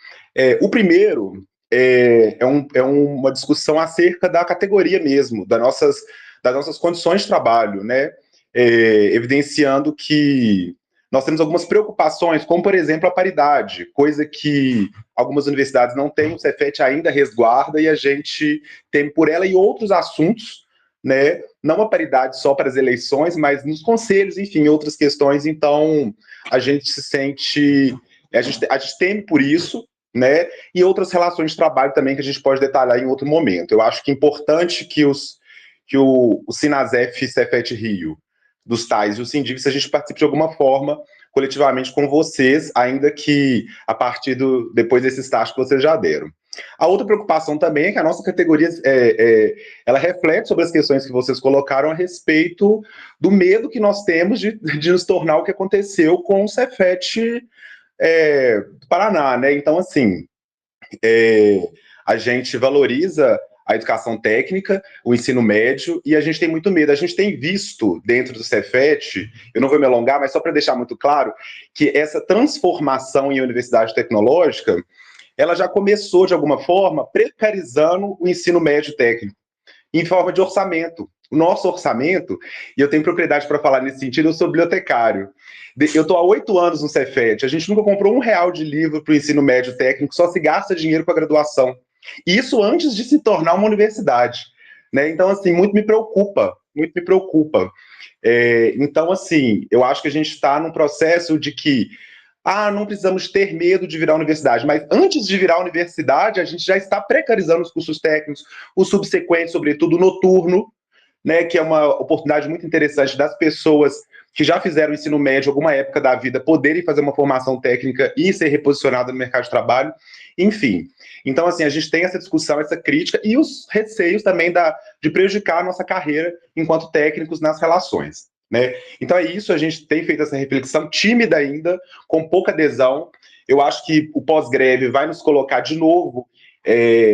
O primeiro é uma discussão acerca da categoria mesmo, das nossas condições de trabalho, né? Evidenciando que nós temos algumas preocupações, como, por exemplo, a paridade, coisa que algumas universidades não têm, o Cefet ainda resguarda, e a gente tem por ela e outros assuntos, né? Não a paridade só para as eleições, mas nos conselhos, enfim, outras questões. Então, a gente se sente, a gente teme por isso, né? E outras relações de trabalho também que a gente pode detalhar em outro momento. Eu acho que é importante que o Sinasef e Cefet Rio, dos tais e o Sindivis, a gente participe de alguma forma coletivamente com vocês, ainda que a partir depois desse estágio que vocês já deram. A outra preocupação também é que a nossa categoria ela reflete sobre as questões que vocês colocaram a respeito do medo que nós temos de nos tornar o que aconteceu com o Cefet do Paraná, né? Então, assim, a gente valoriza a educação técnica, o ensino médio, e a gente tem muito medo. A gente tem visto dentro do Cefet, eu não vou me alongar, mas só para deixar muito claro, que essa transformação em universidade tecnológica, ela já começou, de alguma forma, precarizando o ensino médio técnico, em forma de orçamento. O nosso orçamento, e eu tenho propriedade para falar nesse sentido, eu sou bibliotecário. Eu estou há 8 anos no Cefet, a gente nunca comprou R$1 de livro para o ensino médio técnico, só se gasta dinheiro com a graduação. Isso antes de se tornar uma universidade. Né? Então, assim, muito me preocupa, muito me preocupa. Então, assim, eu acho que a gente está num processo de que não precisamos ter medo de virar universidade, mas antes de virar universidade, a gente já está precarizando os cursos técnicos, o subsequente, sobretudo noturno, né, que é uma oportunidade muito interessante das pessoas que já fizeram ensino médio alguma época da vida poderem fazer uma formação técnica e ser reposicionada no mercado de trabalho, enfim. Então, assim, a gente tem essa discussão, essa crítica e os receios também de prejudicar a nossa carreira enquanto técnicos nas relações. Né? Então é isso, a gente tem feito essa reflexão tímida ainda, com pouca adesão. Eu acho que o pós-greve vai nos colocar de novo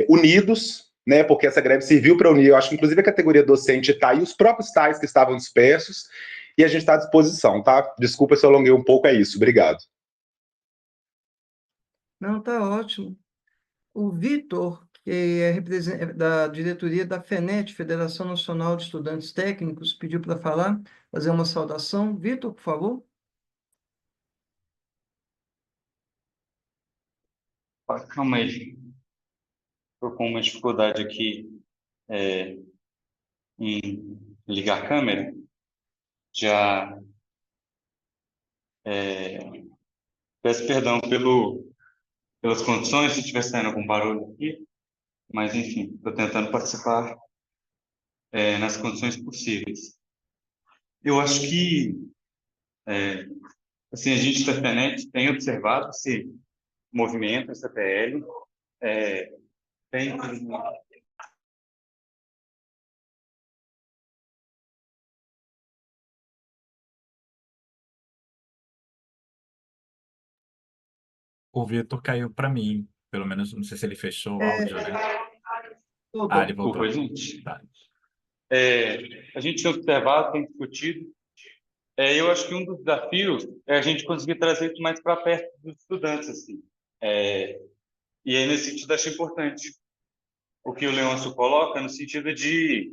unidos, né? Porque essa greve serviu para unir, eu acho que inclusive a categoria docente está e os próprios tais que estavam dispersos, e a gente está à disposição, tá? Desculpa se eu alonguei um pouco, é isso. Obrigado. Não, tá ótimo. O Vitor, que é da diretoria da FENET, Federação Nacional de Estudantes Técnicos, pediu para falar, fazer uma saudação. Vitor, por favor. Calma aí. Estou com uma dificuldade aqui em ligar a câmera. Já peço perdão pelas condições, se estiver saindo algum barulho aqui, mas enfim, estou tentando participar nas condições possíveis. Eu acho que assim, a gente da FENET tem observado esse movimento, essa PL, tem O Vitor caiu para mim, pelo menos, não sei se ele fechou o É, áudio, né? voltou. Ele voltou. Desculpa, gente. Tá. A gente tem observado, tem discutido. Eu acho que um dos desafios é a gente conseguir trazer isso mais para perto dos estudantes, assim. E aí, nesse sentido, acho importante o que o Leôncio coloca, no sentido de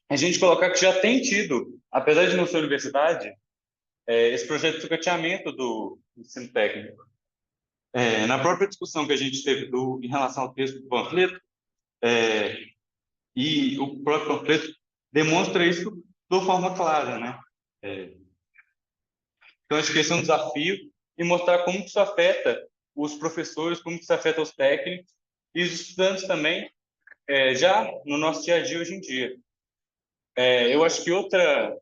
a gente colocar que já tem tido, apesar de não ser universidade, esse projeto de sucateamento do ensino técnico. Na própria discussão que a gente teve em relação ao texto do panfleto, e o próprio panfleto demonstra isso de forma clara, né? Então, acho que esse é um desafio e mostrar como isso afeta os professores, como isso afeta os técnicos e os estudantes também, já no nosso dia a dia hoje em dia. Eu acho que outra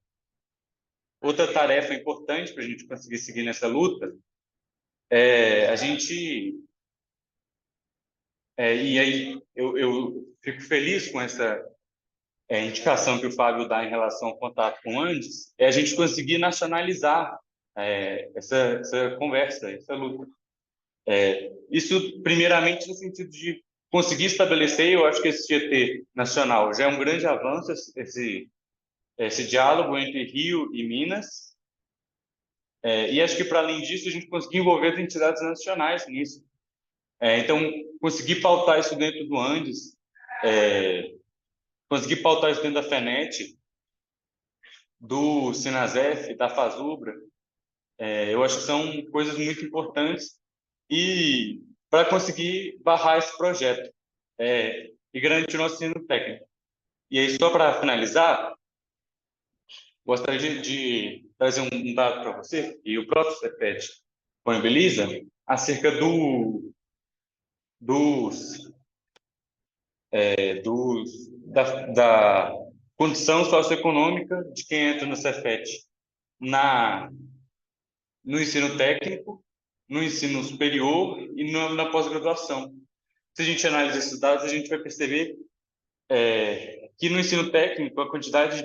tarefa importante para a gente conseguir seguir nessa luta a gente... e aí eu fico feliz com essa indicação que o Fábio dá em relação ao contato com o Andes, a gente conseguir nacionalizar essa conversa, essa luta. Isso, primeiramente, no sentido de conseguir estabelecer, eu acho que esse GT nacional já é um grande avanço, esse diálogo entre Rio e Minas. E acho que, para além disso, a gente conseguir envolver as entidades nacionais nisso. Então, conseguir pautar isso dentro do Andes, conseguir pautar isso dentro da FENET, do Sinasef, da FASUBRA, eu acho que são coisas muito importantes e para conseguir barrar esse projeto e garantir o nosso ensino técnico. E aí, só para finalizar, gostaria de trazer um dado para você, e o próprio CEPET disponibiliza, acerca dos, da condição socioeconômica de quem entra no Cefet no ensino técnico, no ensino superior e na pós-graduação. Se a gente analisar esses dados, a gente vai perceber que no ensino técnico a quantidade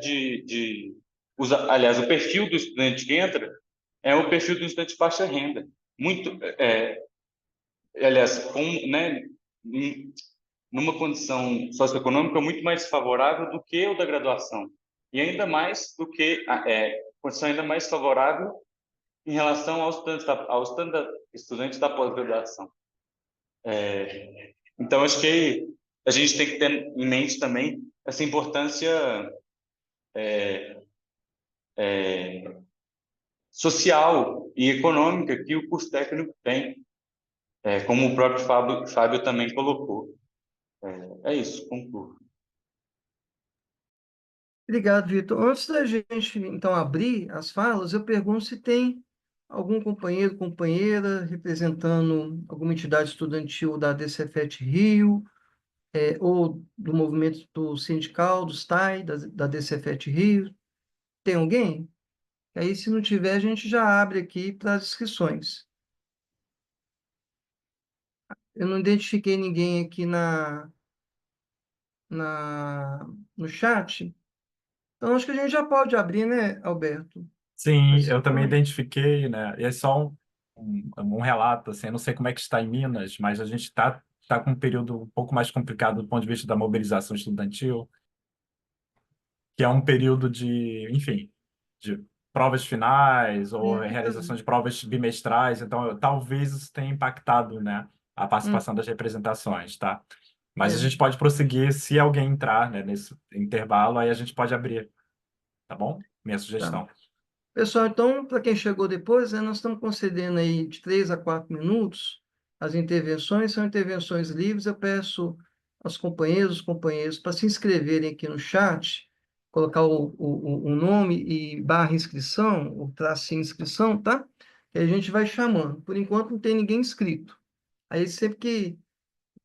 aliás, o perfil do estudante que entra é o perfil do estudante de baixa renda. Muito, aliás, né, numa condição socioeconômica muito mais favorável do que o da graduação. E ainda mais do que condição ainda mais favorável em relação aos estudantes da pós-graduação. Então, acho que a gente tem que ter em mente também essa importância social e econômica que o curso técnico tem, como o próprio Fábio também colocou. É isso, concluo. Obrigado, Vitor. Antes da gente, então, abrir as falas, eu pergunto se tem algum companheiro, companheira, representando alguma entidade estudantil da DCFET Rio, ou do movimento sindical, do STAI, da DCFET Rio. Tem alguém? Aí, se não tiver, a gente já abre aqui para as inscrições. Eu não identifiquei ninguém aqui no chat. Então, acho que a gente já pode abrir, né, Alberto? Sim, As eu também inscrições. identifiquei, né? E é só um relato, assim, eu não sei como é que está em Minas, mas a gente está com um período um pouco mais complicado do ponto de vista da mobilização estudantil, que é um período de, enfim, de provas finais ou realização de provas bimestrais, então talvez isso tenha impactado, né, a Hum, participação das representações, tá? Mas a é. gente pode prosseguir se alguém entrar, né, nesse intervalo, aí a gente pode abrir, tá bom? Minha Tá. sugestão. Pessoal, então, para quem chegou depois, né, nós estamos concedendo aí de 3 a 4 minutos. As intervenções são intervenções livres. Eu peço aos companheiros, para se inscreverem aqui no chat, colocar o nome e barra inscrição, o tracinho inscrição, tá? E a gente vai chamando. Por enquanto, não tem ninguém inscrito. Aí, sempre que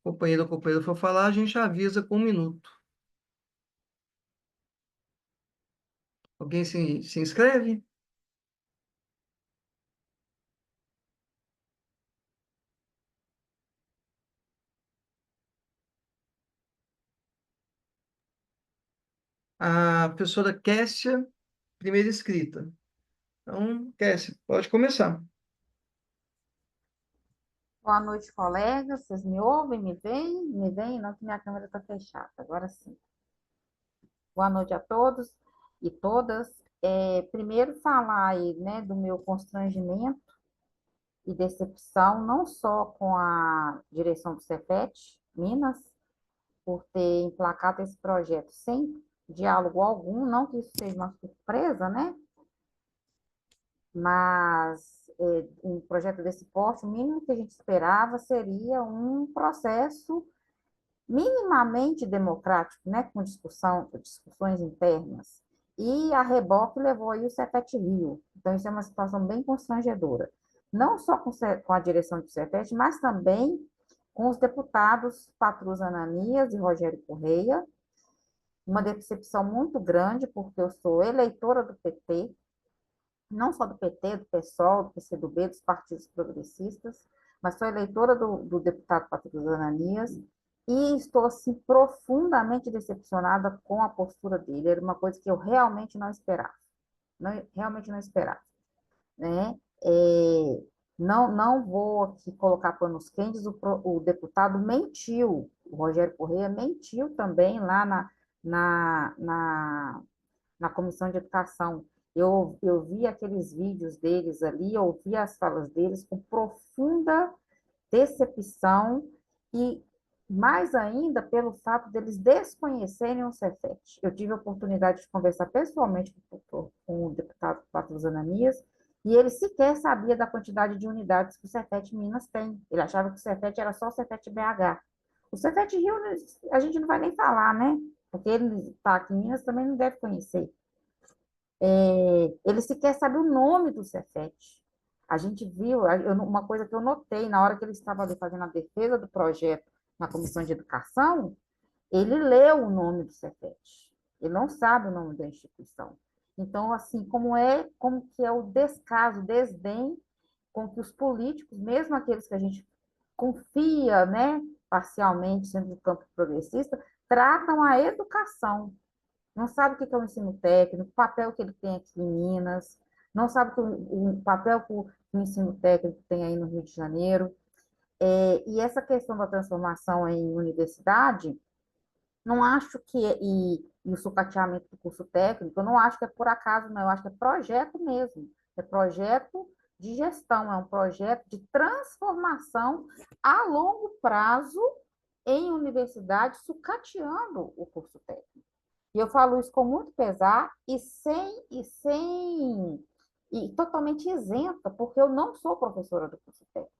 o companheiro ou companheira for falar, a gente avisa com 1 minuto. Alguém se inscreve? A professora Kessia, primeira inscrita. Então, Kessia, pode começar. Boa noite, colegas. Vocês me ouvem? Me veem? Me veem? Não, que minha câmera está fechada. Agora sim. Boa noite a todos e todas. Primeiro, falar aí, né, do meu constrangimento e decepção, não só com a direção do Cefet Minas, por ter emplacado esse projeto sem diálogo algum, não que isso seja uma surpresa, né? Mas um projeto desse porte, o mínimo que a gente esperava seria um processo minimamente democrático, né, com discussões internas. E a reboque levou aí o Cefet Rio. Então, isso é uma situação bem constrangedora. Não só com a direção do Cefet, mas também com os deputados Patrus Ananias e Rogério Correia. Uma decepção muito grande, porque eu sou eleitora do PT, não só do PT, do PSOL, do PCdoB, dos partidos progressistas, mas sou eleitora do deputado Patrus Ananias, e estou, assim, profundamente decepcionada com a postura dele. Era uma coisa que eu realmente não esperava. Realmente não esperava. Né? Não vou aqui colocar panos quentes, o deputado mentiu o Rogério Correia mentiu também lá na, na, na Comissão de Educação. Eu vi aqueles vídeos deles ali, eu ouvi as falas deles com profunda decepção e mais ainda pelo fato deles desconhecerem o Cefet. Eu tive a oportunidade de conversar pessoalmente com o deputado Patrus Ananias e ele sequer sabia da quantidade de unidades que o Cefet Minas tem. Ele achava que o Cefet era só o Cefet BH. O Cefet Rio a gente não vai nem falar, né? Porque ele está aqui em Minas, também não deve conhecer. Ele sequer sabe o nome do Cefet. A gente viu, uma coisa que eu notei na hora que ele estava ali fazendo a defesa do projeto na Comissão de Educação, ele leu o nome do Cefet. Ele não sabe o nome da instituição. Então, assim, como que é o descaso, o desdém com que os políticos, mesmo aqueles que a gente confia, né, parcialmente, sendo do campo progressista, tratam a educação. Não sabe o que é o ensino técnico, o papel que ele tem aqui em Minas, não sabe o papel que o ensino técnico tem aí no Rio de Janeiro. E essa questão da transformação em universidade, não acho que, e o sucateamento do curso técnico, eu não acho que é por acaso, não, eu acho que é projeto mesmo, é projeto de gestão, é um projeto de transformação a longo prazo em universidade, sucateando o curso técnico. E eu falo isso com muito pesar e totalmente isenta, porque eu não sou professora do curso técnico.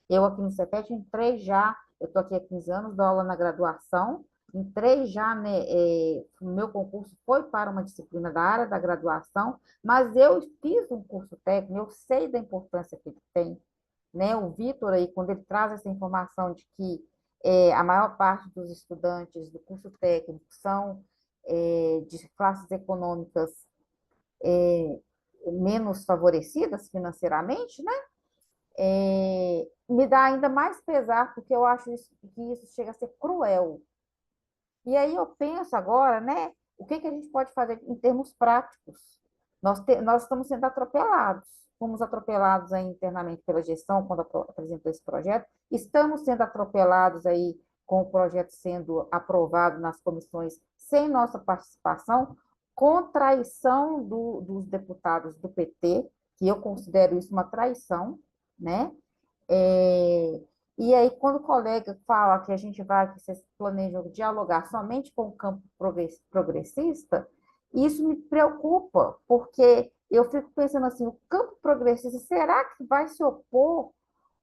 Eu aqui no Cefet entrei já, eu estou aqui há 15 anos, dou aula na graduação, entrei já, né, o meu concurso foi para uma disciplina da área da graduação, mas eu fiz um curso técnico, eu sei da importância que ele tem, né? O Vitor aí, quando ele traz essa informação de que a maior parte dos estudantes do curso técnico são de classes econômicas menos favorecidas financeiramente, né? Me dá ainda mais pesar, porque eu acho que isso chega a ser cruel. E aí eu penso agora, né? O que a gente pode fazer em termos práticos? Nós estamos sendo atropelados. Fomos atropelados aí internamente pela gestão quando apresentou esse projeto. Estamos sendo atropelados aí com o projeto sendo aprovado nas comissões sem nossa participação, com traição dos deputados do PT, que eu considero isso uma traição, né? E aí, quando o colega fala que a gente vai, que vocês planejam dialogar somente com o campo progressista, isso me preocupa, porque eu fico pensando assim, o campo progressista, será que vai se opor,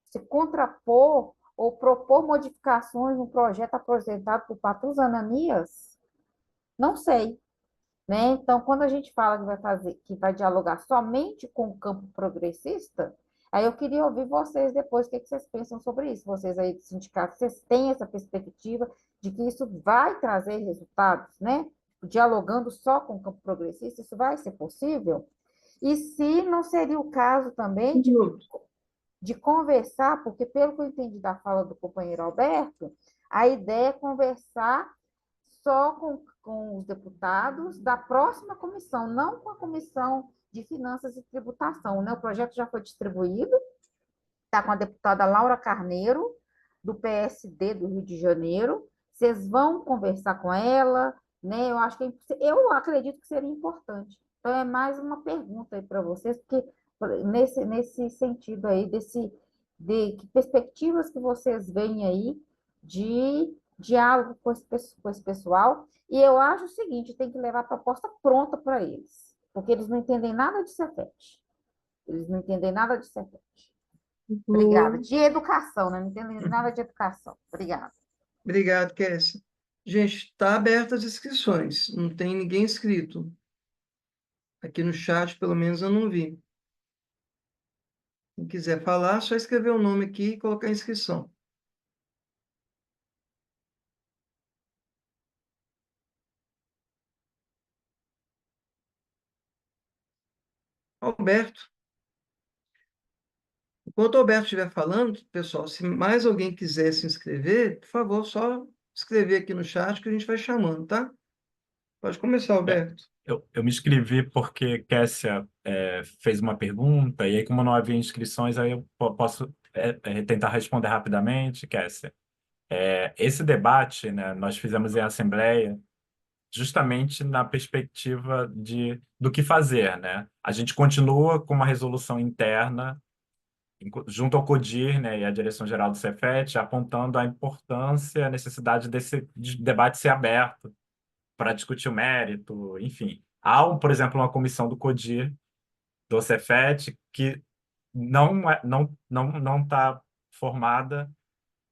se contrapor ou propor modificações no projeto apresentado por Patrus Ananias? Não sei, né? Então, quando a gente fala que vai dialogar somente com o campo progressista, aí eu queria ouvir vocês depois, o que vocês pensam sobre isso? Vocês aí do sindicato, vocês têm essa perspectiva de que isso vai trazer resultados, né? Dialogando só com o campo progressista, isso vai ser possível? E se não seria o caso também de conversar, porque pelo que eu entendi da fala do companheiro Alberto, a ideia é conversar só com os deputados da próxima comissão, não com a comissão de finanças e tributação, né? O projeto já foi distribuído, está com a deputada Laura Carneiro, do PSD do Rio de Janeiro. Vocês vão conversar com ela, né? Eu acredito que seria importante. Então, é mais uma pergunta aí para vocês, porque nesse sentido aí, de que perspectivas que vocês veem aí de diálogo com esse pessoal. E eu acho o seguinte, tem que levar a proposta pronta para eles, porque eles não entendem nada de Cefet. Eles não entendem nada de Cefet. Obrigada. De educação, né? Não entendem nada de educação. Obrigada. Obrigado, Kessia. Gente, está aberta as inscrições, não tem ninguém inscrito. Aqui no chat, pelo menos, eu não vi. Quem quiser falar, só escrever o nome aqui e colocar a inscrição. Alberto. Enquanto o Alberto estiver falando, pessoal, se mais alguém quiser se inscrever, por favor, só escrever aqui no chat que a gente vai chamando, tá? Pode começar, Alberto. Eu me inscrevi porque Kessia fez uma pergunta, e aí, como não havia inscrições, aí eu posso tentar responder rapidamente, Kessia. Esse debate, né, nós fizemos em assembleia justamente na perspectiva do que fazer, né? A gente continua com uma resolução interna junto ao CODIR, né, e à direção-geral do Cefet, apontando a importância, a necessidade desse debate ser aberto para discutir o mérito, enfim. Há, por exemplo, uma comissão do CODIR, do Cefet, que não está formada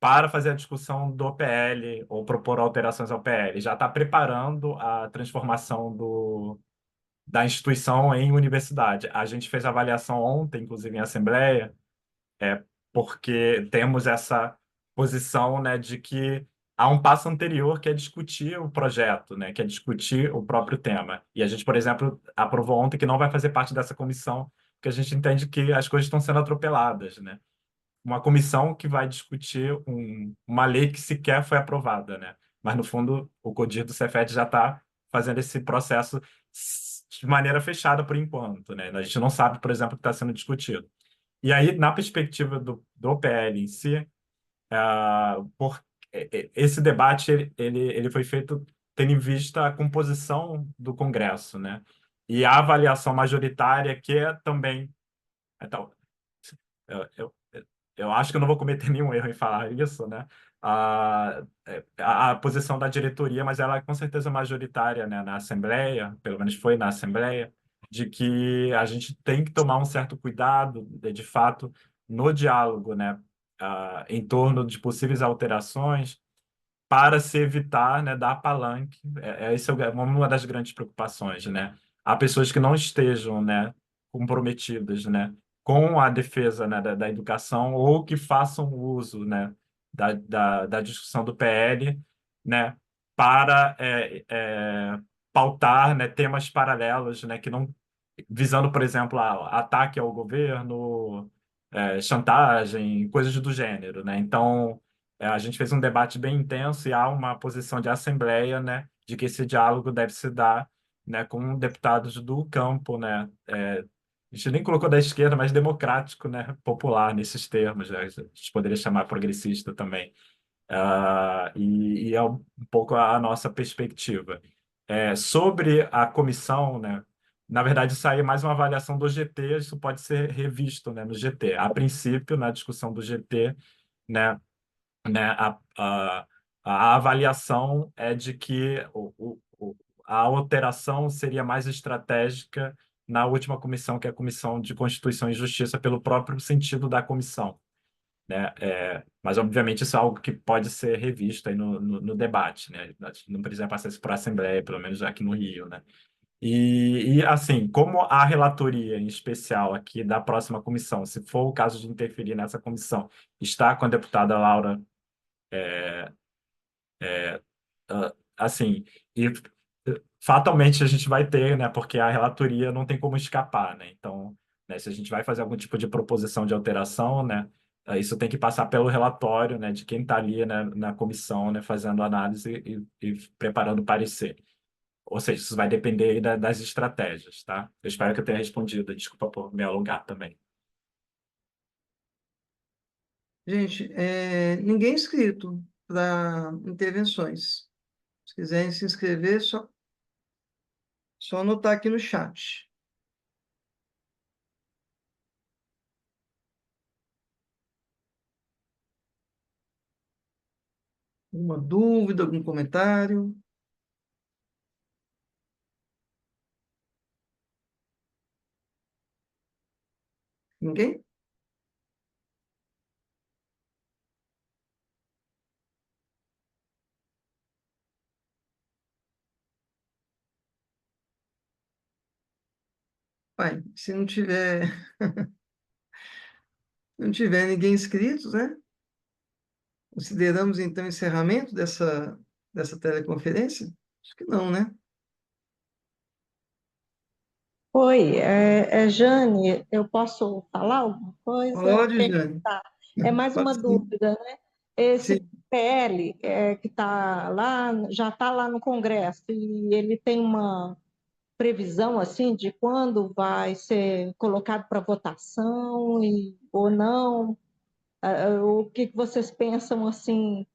para fazer a discussão do PL ou propor alterações ao PL. Já está preparando a transformação da instituição em universidade. A gente fez a avaliação ontem, inclusive em assembleia, porque temos essa posição, né, de que há um passo anterior que é discutir o projeto, né, que é discutir o próprio tema. E a gente, por exemplo, aprovou ontem que não vai fazer parte dessa comissão, porque a gente entende que as coisas estão sendo atropeladas, né? Uma comissão que vai discutir uma lei que sequer foi aprovada, né? Mas, no fundo, o CODIR do Cefet já está fazendo esse processo de maneira fechada por enquanto, né? A gente não sabe, por exemplo, o que está sendo discutido. E aí, na perspectiva do PL em si, esse debate ele foi feito tendo em vista a composição do Congresso, né? E a avaliação majoritária, que é também. Então, eu, eu, eu acho que eu não vou cometer nenhum erro em falar isso, né? A posição da diretoria, mas ela é com certeza majoritária, né, na Assembleia, pelo menos foi na Assembleia, de que a gente tem que tomar um certo cuidado, de fato, no diálogo, né, em torno de possíveis alterações, para se evitar, né, dar palanque. Essa é uma das grandes preocupações, né? Há pessoas que não estejam, né, comprometidas, né, com a defesa, né, da educação ou que façam uso, né, da discussão do PL, né, para pautar, né, temas paralelos, né, que não visando, por exemplo, ataque ao governo, chantagem, coisas do gênero, né? Então, a gente fez um debate bem intenso e há uma posição de assembleia, né, de que esse diálogo deve se dar, né, com deputados do campo, né? A gente nem colocou da esquerda, mas democrático, né, popular nesses termos, né? A gente poderia chamar progressista também. E é um pouco a nossa perspectiva. Sobre a comissão, né? Na verdade, isso aí é mais uma avaliação do GT, isso pode ser revisto, né, no GT. A princípio, na discussão do GT, né, a avaliação é de que a alteração seria mais estratégica na última comissão, que é a Comissão de Constituição e Justiça, pelo próprio sentido da comissão, né? Mas, obviamente, isso é algo que pode ser revisto aí no debate, né? A gente não precisa passar isso para a Assembleia, pelo menos aqui no Rio, né? Assim, como a relatoria, em especial aqui da próxima comissão, se for o caso de interferir nessa comissão, está com a deputada Laura, assim, e fatalmente a gente vai ter, né? Porque a relatoria não tem como escapar, né? Então, né, se a gente vai fazer algum tipo de proposição de alteração, né? Isso tem que passar pelo relatório, né? De quem está ali, né, na comissão, né? Fazendo análise e preparando o parecer. Ou seja, isso vai depender aí das estratégias, tá? Eu espero que eu tenha respondido. Desculpa por me alongar também. Gente, ninguém inscrito para intervenções. Se quiserem se inscrever, só anotar aqui no chat. Alguma dúvida, algum comentário? Ninguém? Vai, se não tiver ninguém inscrito, né? Consideramos, então, encerramento dessa teleconferência? Acho que não, né? Oi, Jane, eu posso falar alguma coisa? Pode, Jane. É mais uma Pode sim. dúvida, né? Esse Sim. PL que está lá, já está lá no Congresso e ele tem uma previsão assim de quando vai ser colocado para votação ou não? O que vocês pensam assim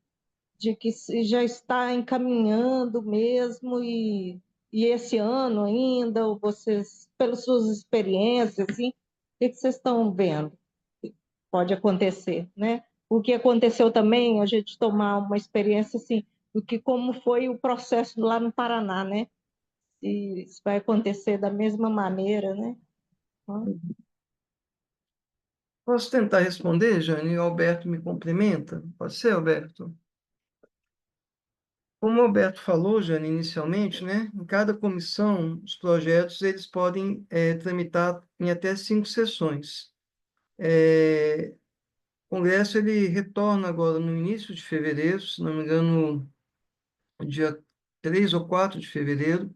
de que já está encaminhando mesmo e esse ano ainda, ou vocês, pelas suas experiências, assim, o que vocês estão vendo que pode acontecer, né? O que aconteceu também, a gente tomar uma experiência assim, do que como foi o processo lá no Paraná, né? Se isso vai acontecer da mesma maneira, né? Posso tentar responder, Jane? E o Alberto me complementa? Pode ser, Alberto? Como o Alberto falou, Jane, inicialmente, né, em cada comissão, os projetos eles podem tramitar em até 5 sessões. O Congresso ele retorna agora no início de fevereiro, se não me engano, dia 3 ou 4 de fevereiro.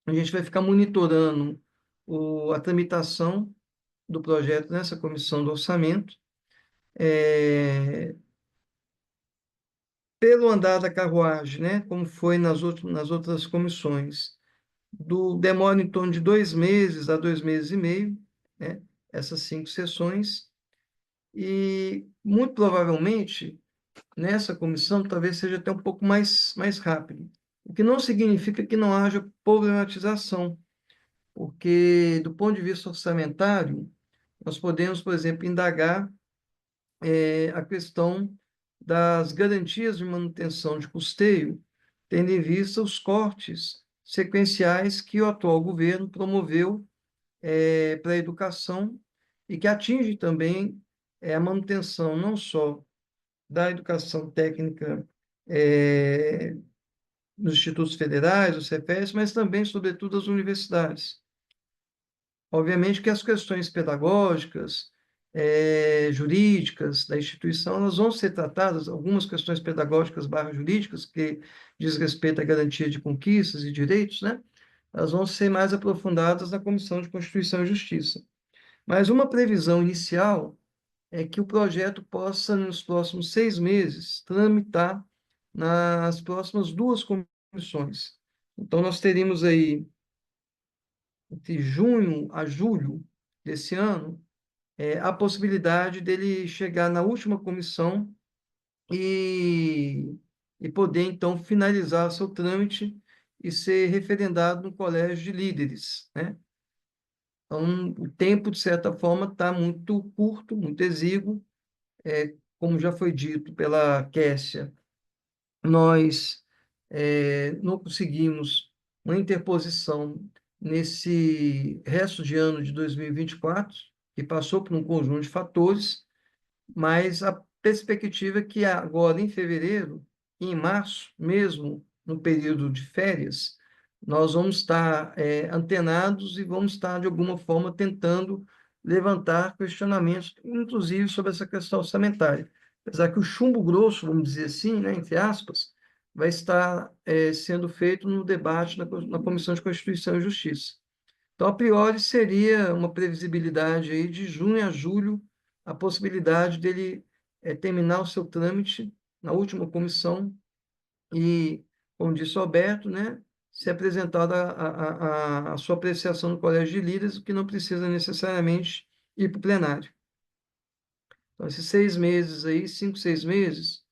A gente vai ficar monitorando a tramitação do projeto nessa comissão do orçamento. Pelo andar da carruagem, né, como foi nas outras comissões, demora em torno de 2 meses a 2 meses e meio, né, essas 5 sessões, e muito provavelmente nessa comissão talvez seja até um pouco mais rápido, o que não significa que não haja problematização, porque do ponto de vista orçamentário, nós podemos, por exemplo, indagar a questão das garantias de manutenção de custeio, tendo em vista os cortes sequenciais que o atual governo promoveu para a educação e que atinge também a manutenção não só da educação técnica nos institutos federais, os CEPES, mas também, sobretudo, as universidades. Obviamente que as questões pedagógicas, jurídicas da instituição, elas vão ser tratadas, algumas questões pedagógicas barra jurídicas, que diz respeito à garantia de conquistas e direitos, né? Elas vão ser mais aprofundadas na Comissão de Constituição e Justiça. Mas uma previsão inicial é que o projeto possa, nos próximos 6 meses, tramitar nas próximas 2 comissões. Então, nós teríamos aí, de junho a julho desse ano, a possibilidade dele chegar na última comissão e, e poder, então, finalizar seu trâmite e ser referendado no colégio de líderes, né? Então, o tempo, de certa forma, está muito curto, muito exíguo. Como já foi dito pela Kessia, nós não conseguimos uma interposição nesse resto de ano de 2024, que passou por um conjunto de fatores, mas a perspectiva é que agora, em fevereiro e em março, mesmo no período de férias, nós vamos estar antenados e vamos estar, de alguma forma, tentando levantar questionamentos, inclusive sobre essa questão orçamentária. Apesar que o chumbo grosso, vamos dizer assim, né, entre aspas, vai estar sendo feito no debate na Comissão de Constituição e Justiça. Então, a priori, seria uma previsibilidade aí de junho a julho, a possibilidade dele terminar o seu trâmite na última comissão e, como disse o Alberto, né, ser apresentada a sua apreciação no Colégio de Líderes, o que não precisa necessariamente ir para o plenário. Então, esses 6 meses aí, 5, 6 meses,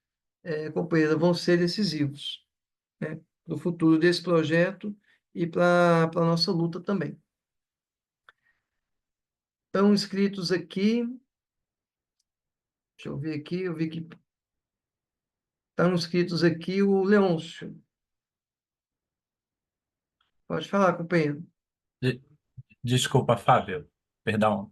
companheira, vão ser decisivos, né, para o futuro desse projeto e para a nossa luta também. Estão inscritos aqui, deixa eu ver aqui, eu vi que estão inscritos aqui o Leôncio. Pode falar, companheiro. De- Desculpa, Fábio. Perdão.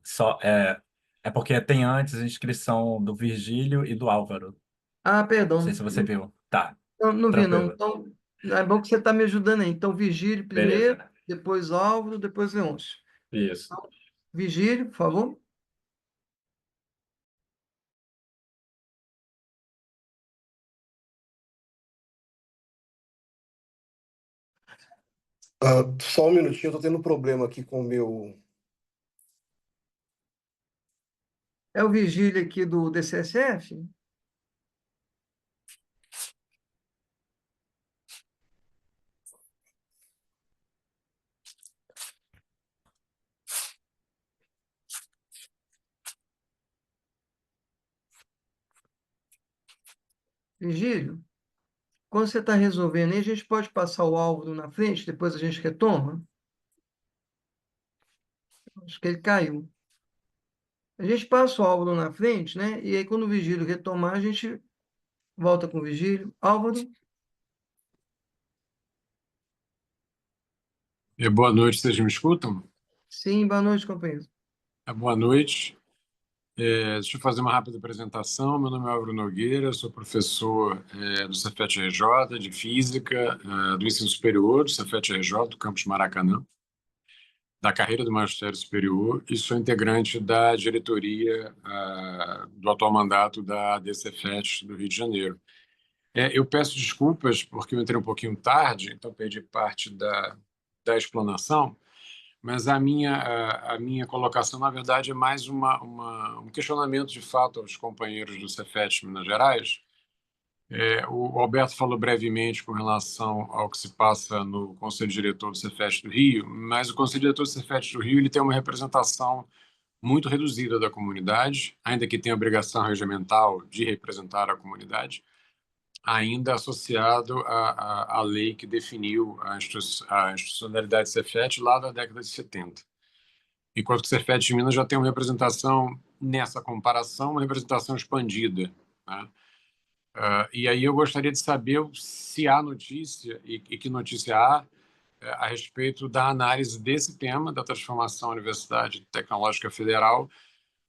É porque tem antes a inscrição do Virgílio e do Álvaro. Ah, Não sei perdão, se você viu. Tá, não vi não. tranquilo. Então, é bom que você está me ajudando aí. Então, Vigílio primeiro, Beleza. depois Álvaro, depois Leôncio. Isso. Vigílio, por favor. Só um minutinho, eu tô tendo problema aqui com o meu. É o Vigílio aqui do DCSF? Vigílio? Quando você está resolvendo aí, a gente pode passar o Álvaro na frente, depois a gente retoma? Acho que ele caiu. A gente passa o Álvaro na frente, né? E aí, quando o Vigílio retomar, a gente volta com o Vigílio. Álvaro? Boa noite, vocês me escutam? Sim, boa noite, companheiro. Boa noite. Deixa eu fazer uma rápida apresentação. Meu nome é Álvaro Nogueira, sou professor do Cefet-RJ de Física, do Ensino Superior, do Cefet-RJ, do campus Maracanã, da carreira do Magistério Superior, e sou integrante da diretoria do atual mandato da ADCFET do Rio de Janeiro. Eu peço desculpas porque eu entrei um pouquinho tarde, então perdi parte da explanação, mas a minha colocação, na verdade, é mais um questionamento de fato aos companheiros do Cefet Minas Gerais. O Alberto falou brevemente com relação ao que se passa no Conselho Diretor do Cefet do Rio, mas o Conselho Diretor do Cefet do Rio ele tem uma representação muito reduzida da comunidade, ainda que tenha a obrigação regimental de representar a comunidade, ainda associado à lei que definiu a institucionalidade do Cefet lá da década de 70. Enquanto que o Cefet de Minas já tem uma representação, nessa comparação, uma representação expandida, né? E aí eu gostaria de saber se há notícia, e que notícia há, a respeito da análise desse tema, da transformação da Universidade Tecnológica Federal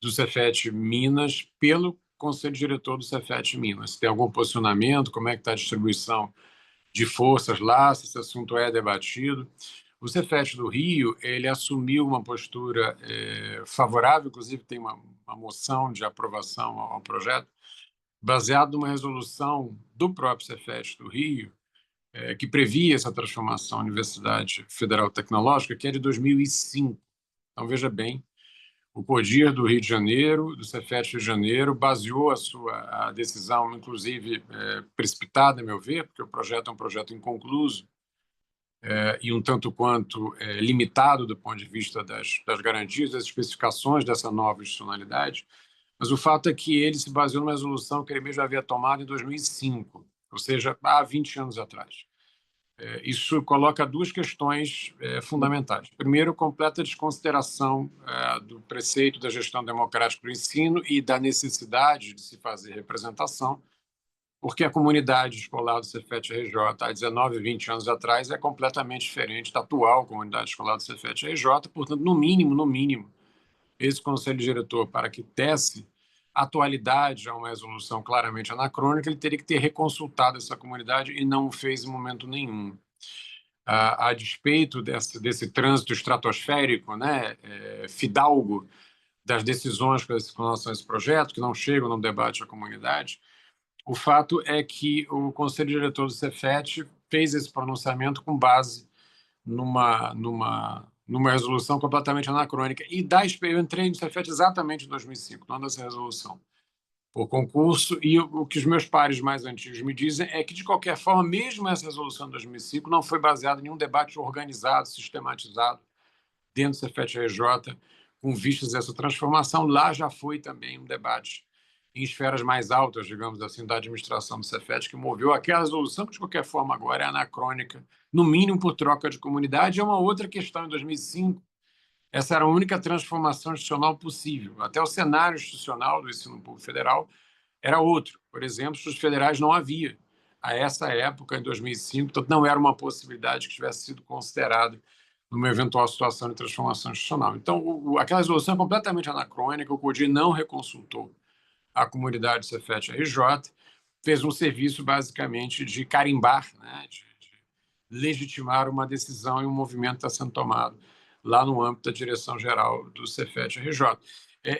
do Cefet Minas pelo Conselho Diretor do Cefet Minas. Se tem algum posicionamento, como é que está a distribuição de forças lá, se esse assunto é debatido. O Cefet do Rio, ele assumiu uma postura favorável, inclusive tem uma moção de aprovação ao projeto, baseado numa resolução do próprio Cefet do Rio, que previa essa transformação da Universidade Federal Tecnológica, que é de 2005. Então, veja bem, o CODIR do Rio de Janeiro, do Cefet Rio de Janeiro, baseou a decisão, inclusive precipitada, a meu ver, porque o projeto é um projeto inconcluso e um tanto quanto limitado do ponto de vista das garantias, das especificações dessa nova institucionalidade, mas o fato é que ele se baseou numa resolução que ele mesmo havia tomado em 2005, ou seja, há 20 anos atrás. Isso coloca duas questões fundamentais. Primeiro, completa desconsideração do preceito da gestão democrática do ensino e da necessidade de se fazer representação, porque a comunidade escolar do Cefet-RJ há 19, 20 anos atrás é completamente diferente da atual comunidade escolar do Cefet-RJ, portanto, no mínimo, esse conselho diretor, para que desse atualidade a uma resolução claramente anacrônica, ele teria que ter reconsultado essa comunidade e não o fez em momento nenhum. A despeito desse trânsito estratosférico, né, fidalgo das decisões com relação a esse projeto, que não chegam no debate à comunidade, o fato é que o Conselho Diretor do Cefet fez esse pronunciamento com base numa resolução completamente anacrônica. E eu entrei no Cefet exatamente em 2005, não dessa resolução, por concurso, e o que os meus pares mais antigos me dizem é que, de qualquer forma, mesmo essa resolução de 2005 não foi baseada em nenhum debate organizado, sistematizado, dentro do Cefet-RJ, com vistas a essa transformação. Lá já foi também um debate em esferas mais altas, digamos assim, da administração do Cefet, que moveu aquela resolução que, de qualquer forma, agora é anacrônica, no mínimo por troca de comunidade. É uma outra questão. Em 2005, essa era a única transformação institucional possível. Até o cenário institucional do ensino público federal era outro. Por exemplo, estudos federais não havia. A essa época, em 2005, portanto, não era uma possibilidade que tivesse sido considerada numa eventual situação de transformação institucional. Então, aquela resolução é completamente anacrônica, o CODIR não reconsultou a comunidade Cefet-RJ, fez um serviço basicamente de carimbar, né, de legitimar uma decisão e um movimento que está sendo tomado lá no âmbito da direção-geral do Cefet-RJ.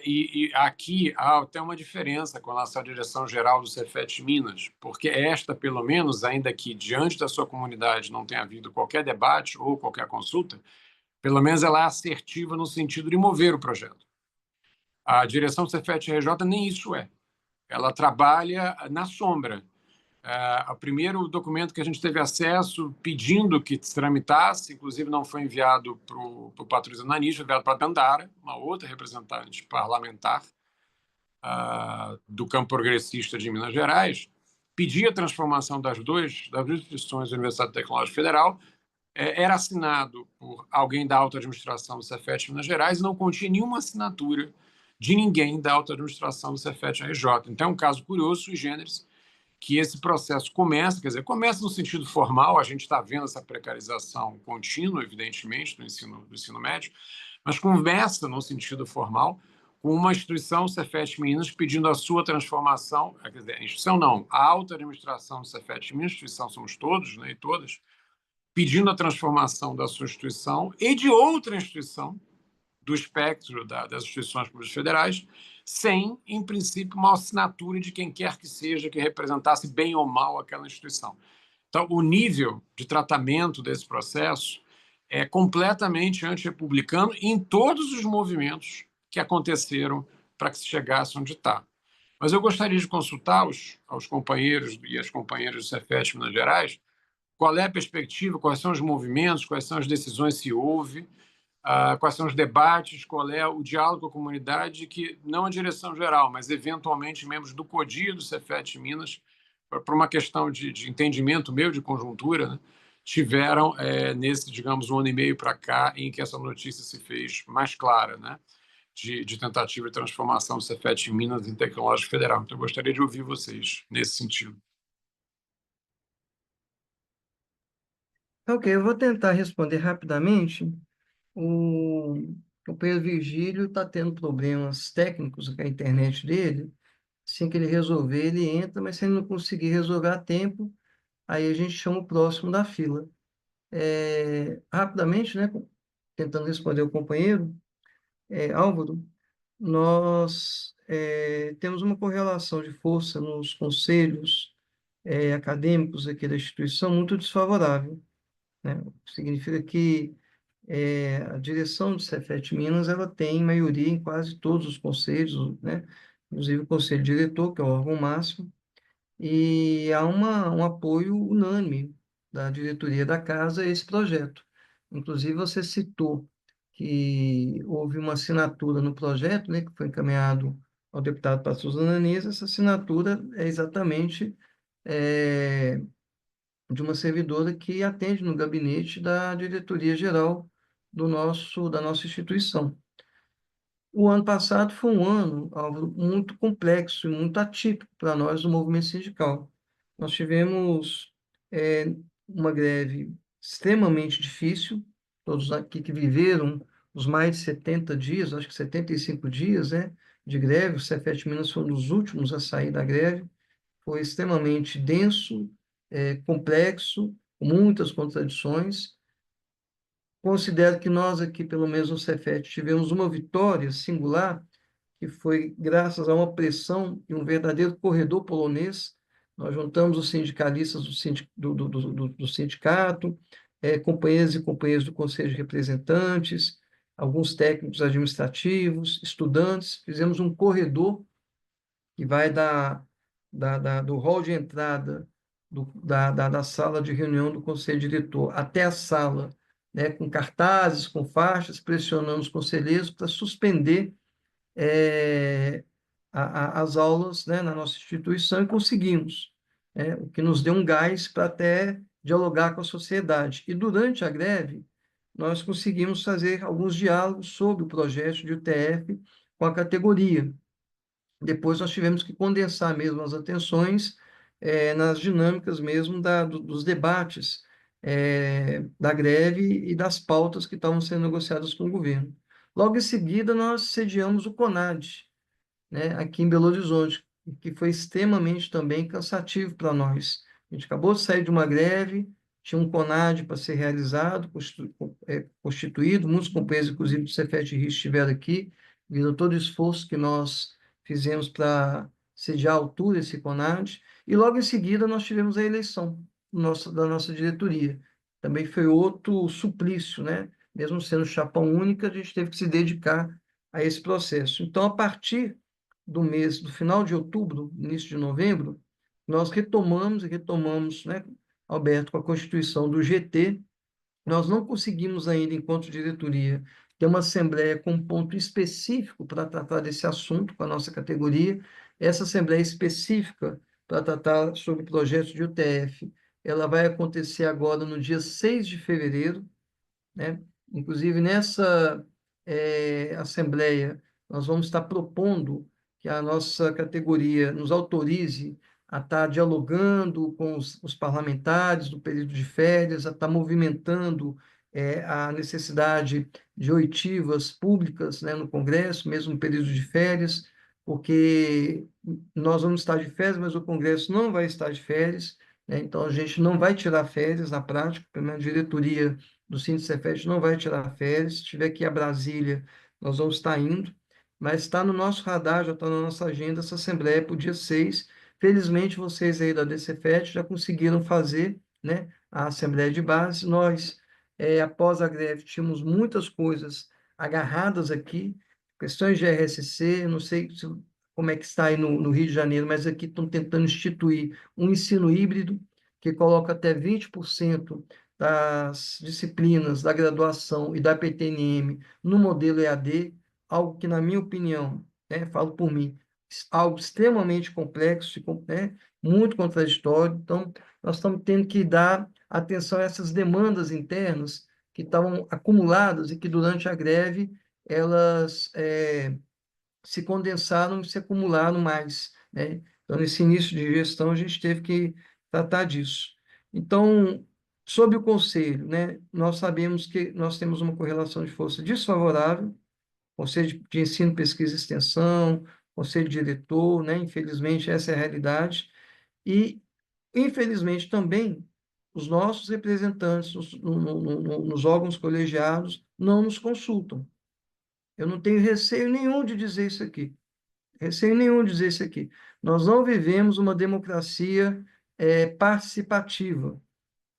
E aqui há até uma diferença com relação à direção-geral do Cefet Minas, porque esta, pelo menos, ainda que diante da sua comunidade não tenha havido qualquer debate ou qualquer consulta, pelo menos ela é assertiva no sentido de mover o projeto. A direção do Cefet-RJ nem isso é. Ela trabalha na sombra. O primeiro documento que a gente teve acesso pedindo que se tramitasse, inclusive não foi enviado para o Patrícia Nanis, foi enviado para a Dandara, uma outra representante parlamentar do campo progressista de Minas Gerais, pedia a transformação das duas instituições da Universidade Tecnológica Federal, era assinado por alguém da alta administração do Cefet Minas Gerais e não continha nenhuma assinatura de ninguém da alta administração do Cefet RJ. Então, é um caso curioso, sui generis, que esse processo começa, quer dizer, começa no sentido formal, a gente está vendo essa precarização contínua, evidentemente, do ensino médio, mas começa no sentido formal, com uma instituição, o Cefet Minas, pedindo a sua transformação, quer dizer, a instituição não, a alta administração do Cefet Minas, instituição somos todos, né, e todas, pedindo a transformação da sua instituição e de outra instituição, do espectro das instituições públicas federais, sem, em princípio, uma assinatura de quem quer que seja que representasse bem ou mal aquela instituição. Então, o nível de tratamento desse processo é completamente antirrepublicano em todos os movimentos que aconteceram para que se chegasse onde está. Mas eu gostaria de consultar aos companheiros e as companheiras do Cefet Minas Gerais qual é a perspectiva, quais são os movimentos, quais são as decisões se houve, quais são os debates, qual é o diálogo com a comunidade, que não a direção geral, mas eventualmente membros do CODIA do Cefet Minas, por uma questão de entendimento meu, de conjuntura, né, tiveram nesse, digamos, 1 ano e meio para cá, em que essa notícia se fez mais clara, né, de tentativa de transformação do Cefet Minas em Tecnológica Federal. Então, eu gostaria de ouvir vocês nesse sentido. Ok, eu vou tentar responder rapidamente. O companheiro Virgílio está tendo problemas técnicos com a internet dele. Assim que ele resolver, ele entra, mas se ele não conseguir resolver a tempo, aí a gente chama o próximo da fila. Rapidamente, né, tentando responder o companheiro, Álvaro, nós temos uma correlação de força nos conselhos acadêmicos aqui da instituição muito desfavorável, né? Significa que a direção do Cefet Minas ela tem maioria em quase todos os conselhos, né? Inclusive o conselho diretor, que é o órgão máximo, e há um apoio unânime da diretoria da casa a esse projeto. Inclusive, você citou que houve uma assinatura no projeto, né, que foi encaminhado ao deputado Pastor Ananias. Essa assinatura é exatamente de uma servidora que atende no gabinete da diretoria-geral da nossa instituição. O ano passado foi um ano, Álvaro, muito complexo e muito atípico para nós do movimento sindical. Nós tivemos uma greve extremamente difícil, todos aqui que viveram os mais de 70 dias, acho que 75 dias, né, de greve, o Cefet Minas foi um dos últimos a sair da greve, foi extremamente denso, complexo, com muitas contradições. Considero que nós aqui, pelo menos no Cefet, tivemos uma vitória singular, que foi graças a uma pressão e um verdadeiro corredor polonês. Nós juntamos os sindicalistas do sindicato, companheiros e companheiras do Conselho de Representantes, alguns técnicos administrativos, estudantes, fizemos um corredor que vai do hall de entrada da sala de reunião do Conselho Diretor até a sala, né, com cartazes, com faixas, pressionando os conselheiros para suspender as aulas, né, na nossa instituição, e conseguimos, o que nos deu um gás para até dialogar com a sociedade. E durante a greve, nós conseguimos fazer alguns diálogos sobre o projeto de UTF com a categoria. Depois nós tivemos que condensar mesmo as atenções nas dinâmicas mesmo dos debates da greve e das pautas que estavam sendo negociadas com o governo. Logo em seguida, nós sediamos o CONAD, né, aqui em Belo Horizonte, que foi extremamente também cansativo para nós. A gente acabou de sair de uma greve, tinha um CONAD para ser realizado, constituído, muitos companheiros, inclusive do Cefet Rio, estiveram aqui, viram todo o esforço que nós fizemos para sediar à altura esse CONAD, e logo em seguida nós tivemos a eleição da nossa diretoria. Também foi outro suplício, né? Mesmo sendo chapa única, a gente teve que se dedicar a esse processo. Então, a partir do final de outubro, início de novembro, nós retomamos, né, Alberto, com a constituição do GT. Nós não conseguimos ainda, enquanto diretoria, ter uma assembleia com um ponto específico para tratar desse assunto com a nossa categoria. Essa assembleia específica para tratar sobre projetos de UTF. Ela vai acontecer agora no dia 6 de fevereiro, né? Inclusive, nessa assembleia, nós vamos estar propondo que a nossa categoria nos autorize a estar dialogando com os parlamentares do período de férias, a estar movimentando a necessidade de oitivas públicas, né, no Congresso, mesmo no período de férias, porque nós vamos estar de férias, mas o Congresso não vai estar de férias, né? Então, a gente não vai tirar férias na prática, pelo menos a diretoria do Cefet não vai tirar férias. Se tiver que ir a Brasília, nós vamos estar indo, mas está no nosso radar, já está na nossa agenda essa assembleia para o dia 6. Felizmente, vocês aí da DCFET já conseguiram fazer, né, a assembleia de base. Nós, após a greve, tínhamos muitas coisas agarradas aqui, questões de RSC, não sei como é que está aí no Rio de Janeiro, mas aqui estão tentando instituir um ensino híbrido, que coloca até 20% das disciplinas da graduação e da PTNM no modelo EAD, algo que, na minha opinião, né, falo por mim, algo extremamente complexo, né, muito contraditório. Então, nós estamos tendo que dar atenção a essas demandas internas que estavam acumuladas e que, durante a greve, elas se condensaram e se acumularam mais, né? Então, nesse início de gestão, a gente teve que tratar disso. Então, sobre o conselho, né, nós sabemos que nós temos uma correlação de força desfavorável, conselho de ensino, pesquisa e extensão, conselho diretor, né, infelizmente essa é a realidade, e, infelizmente, também os nossos representantes nos órgãos colegiados não nos consultam. Eu não tenho receio nenhum de dizer isso aqui. Receio nenhum de dizer isso aqui. Nós não vivemos uma democracia participativa,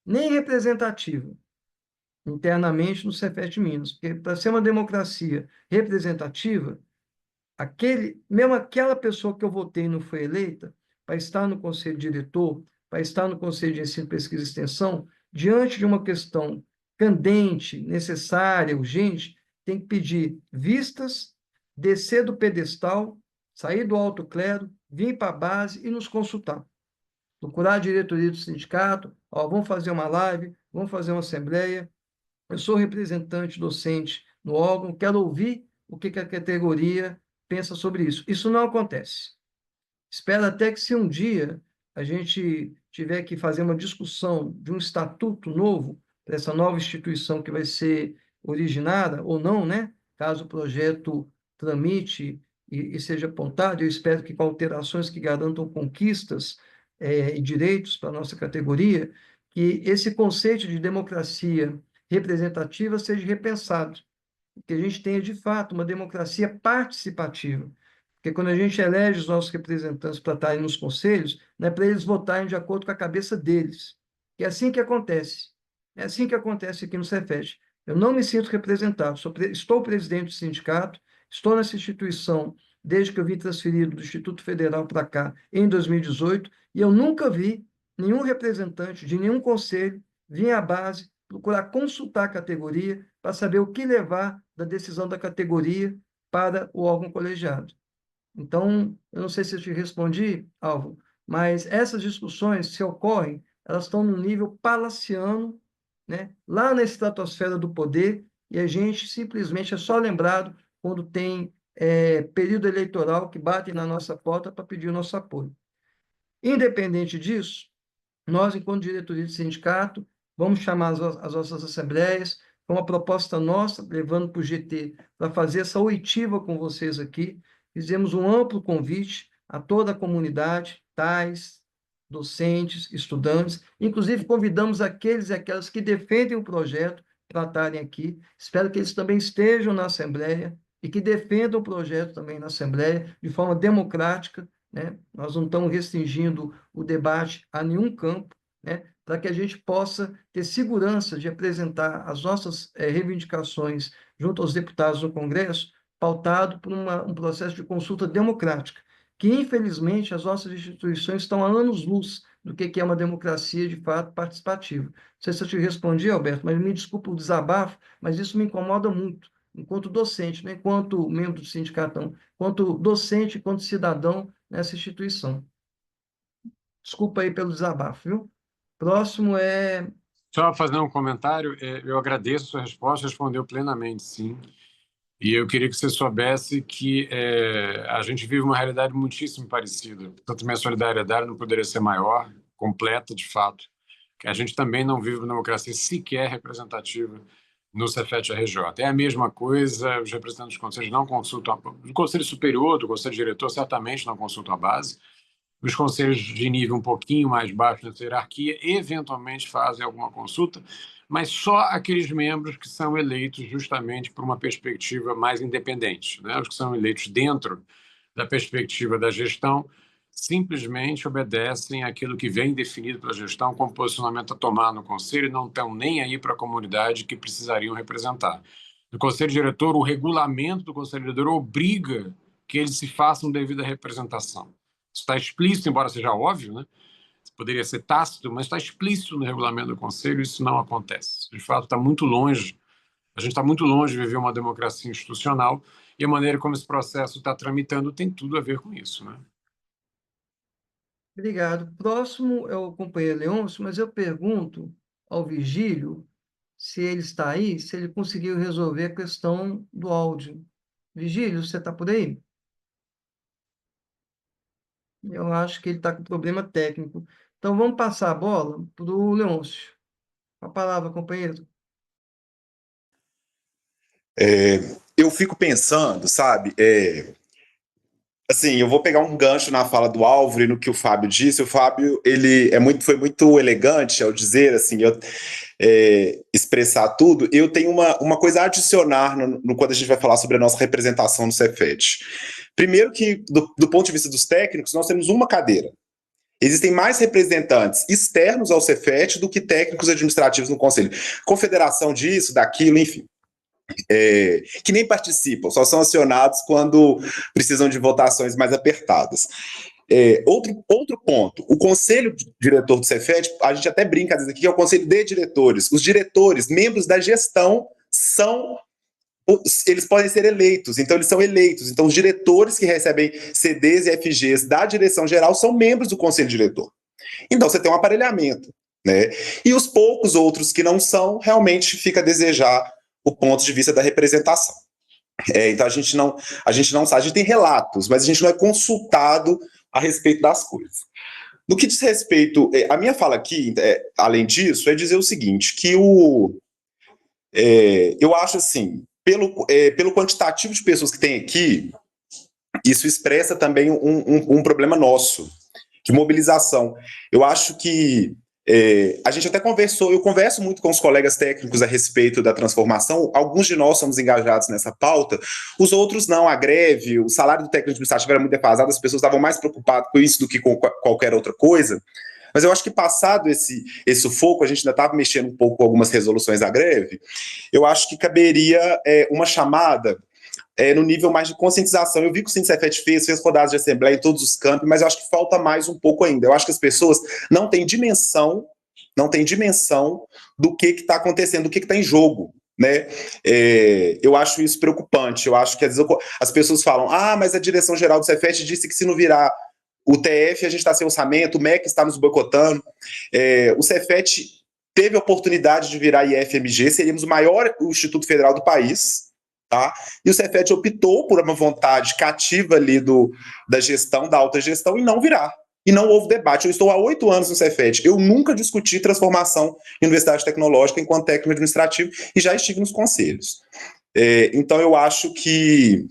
nem representativa, internamente no Cefet Minas. Porque, para ser uma democracia representativa, mesmo aquela pessoa que eu votei não foi eleita, para estar no conselho diretor, para estar no conselho de ensino, pesquisa e extensão, diante de uma questão candente, necessária, urgente, tem que pedir vistas, descer do pedestal, sair do alto clero, vir para a base e nos consultar. Procurar a diretoria do sindicato, ó, vamos fazer uma live, vamos fazer uma assembleia. Eu sou representante docente no órgão, quero ouvir o que a categoria pensa sobre isso. Isso não acontece. Espero até que, se um dia a gente tiver que fazer uma discussão de um estatuto novo para essa nova instituição que vai ser originada, ou não, né? Caso o projeto tramite e seja apontado, eu espero que com alterações que garantam conquistas e direitos para a nossa categoria, que esse conceito de democracia representativa seja repensado, que a gente tenha, de fato, uma democracia participativa. Porque, quando a gente elege os nossos representantes para estarem nos conselhos, não é para eles votarem de acordo com a cabeça deles. E é assim que acontece. É assim que acontece aqui no Cefet. Eu não me sinto representado. Estou presidente do sindicato, estou nessa instituição desde que eu vim transferido do Instituto Federal para cá em 2018, e eu nunca vi nenhum representante de nenhum conselho vir à base procurar consultar a categoria para saber o que levar da decisão da categoria para o órgão colegiado. Então, eu não sei se eu te respondi, Álvaro, mas essas discussões, se ocorrem, elas estão no nível palaciano, né? Lá na estratosfera do poder, e a gente simplesmente é só lembrado quando tem período eleitoral, que batem na nossa porta para pedir o nosso apoio. Independente disso, nós, enquanto diretoria de sindicato, vamos chamar as nossas assembleias, com uma proposta nossa, levando para o GT, para fazer essa oitiva com vocês aqui. Fizemos um amplo convite a toda a comunidade, tais, docentes, estudantes, inclusive convidamos aqueles e aquelas que defendem o projeto para estarem aqui. Espero que eles também estejam na Assembleia e que defendam o projeto também na Assembleia, de forma democrática, né? Nós não estamos restringindo o debate a nenhum campo, né? Para que a gente possa ter segurança de apresentar as nossas reivindicações junto aos deputados no Congresso, pautado por um processo de consulta democrática, que, infelizmente, as nossas instituições estão há anos-luz do que é uma democracia, de fato, participativa. Não sei se eu te respondi, Alberto, mas me desculpa o desabafo, mas isso me incomoda muito, enquanto docente, né? Enquanto membro do sindicato, enquanto docente, enquanto cidadão nessa instituição. Desculpa aí pelo desabafo, viu? Próximo é... Só fazer um comentário, eu agradeço a sua resposta, respondeu plenamente, sim. E eu queria que você soubesse que a gente vive uma realidade muitíssimo parecida. Portanto, minha solidariedade não poderia ser maior, completa, de fato. Que a gente também não vive uma democracia sequer representativa no Cefet-RJ. É a mesma coisa, os representantes dos conselhos não consultam, do Conselho Superior, do Conselho Diretor, certamente não consultam a base. Os conselhos de nível um pouquinho mais baixo nessa hierarquia eventualmente fazem alguma consulta, mas só aqueles membros que são eleitos justamente por uma perspectiva mais independente, né? Os que são eleitos dentro da perspectiva da gestão simplesmente obedecem àquilo que vem definido pela gestão como posicionamento a tomar no conselho e não estão nem aí para a comunidade que precisariam representar. No conselho diretor, o regulamento do conselho diretor obriga que eles se façam devida representação. Isso está explícito, embora seja óbvio, né? Poderia ser tácito, mas está explícito no regulamento do Conselho, isso não acontece. De fato, está muito longe, a gente está muito longe de viver uma democracia institucional e a maneira como esse processo está tramitando tem tudo a ver com isso, né? Obrigado. Próximo é o companheiro Leôncio, mas eu pergunto ao Vigílio se ele está aí, se ele conseguiu resolver a questão do áudio. Vigílio, você está por aí? Eu acho que ele está com problema técnico. Então, vamos passar a bola para o Leôncio. A palavra, companheiro. Eu fico pensando, sabe, assim, eu vou pegar um gancho na fala do Álvaro e no que o Fábio disse. O Fábio, ele foi muito elegante ao dizer, assim, expressar tudo. Eu tenho uma coisa a adicionar quando a gente vai falar sobre a nossa representação no Cefet. Primeiro que, do ponto de vista dos técnicos, nós temos uma cadeira. Existem mais representantes externos ao Cefet do que técnicos administrativos no Conselho. Confederação disso, daquilo, enfim. Que nem participam, só são acionados quando precisam de votações mais apertadas. Outro ponto, o conselho diretor do Cefet, a gente até brinca às vezes aqui, que é o conselho de diretores. Os diretores, membros da gestão, eles podem ser eleitos, então eles são eleitos. Então os diretores que recebem CDs e FGs da direção geral são membros do conselho diretor. Então você tem um aparelhamento, né? E os poucos outros que não são, realmente fica a desejar o ponto de vista da representação. Então a gente não sabe, a gente tem relatos, mas a gente não é consultado a respeito das coisas. No que diz respeito, a minha fala aqui, além disso, é dizer o seguinte, que eu acho assim, pelo quantitativo de pessoas que tem aqui, isso expressa também um problema nosso, de mobilização. Eu acho que a gente até conversou, eu converso muito com os colegas técnicos a respeito da transformação, alguns de nós somos engajados nessa pauta, os outros não, a greve, o salário do técnico administrativo era muito defasado, as pessoas estavam mais preocupadas com isso do que com qualquer outra coisa, mas eu acho que passado esse sufoco, a gente ainda estava mexendo um pouco com algumas resoluções da greve, eu acho que caberia uma chamada no nível mais de conscientização. Eu vi que o Sindicefet fez rodadas de assembleia em todos os campos, mas eu acho que falta mais um pouco ainda. Eu acho que as pessoas não têm dimensão do que está acontecendo, do que está em jogo, né? Eu acho isso preocupante. Eu acho que às vezes as pessoas falam, mas a direção-geral do Cefet disse que se não virar o TF, a gente está sem orçamento, o MEC está nos boicotando. O Cefet teve a oportunidade de virar IFMG, seríamos o maior instituto federal do país, tá? E o Cefet optou por uma vontade cativa ali da gestão, da alta gestão, e não virar. E não houve debate. Eu estou há 8 anos no Cefet. Eu nunca discuti transformação em universidade tecnológica enquanto técnico administrativo e já estive nos conselhos. Então, eu acho que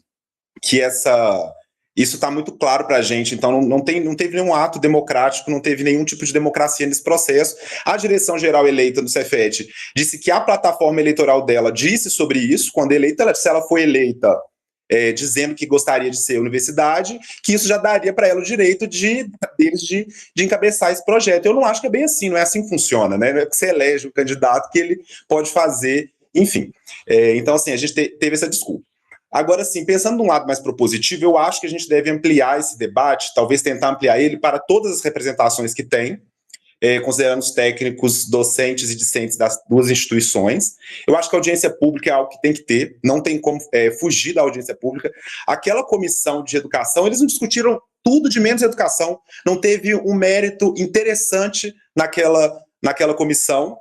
isso está muito claro para a gente. Então, não teve nenhum ato democrático, não teve nenhum tipo de democracia nesse processo. A direção-geral eleita do Cefet disse que a plataforma eleitoral dela disse sobre isso, quando eleita, se ela foi eleita dizendo que gostaria de ser universidade, que isso já daria para ela o direito deles de encabeçar esse projeto. Eu não acho que é bem assim, não é assim que funciona, né? Não é que você elege um candidato que ele pode fazer, enfim. Então, assim, a gente teve essa desculpa. Agora, sim, pensando de um lado mais propositivo, eu acho que a gente deve ampliar esse debate, talvez tentar ampliar ele para todas as representações que tem, considerando os técnicos, docentes e discentes das duas instituições. Eu acho que a audiência pública é algo que tem que ter, não tem como fugir da audiência pública. Aquela comissão de educação, eles não discutiram tudo de menos educação, não teve um mérito interessante naquela comissão.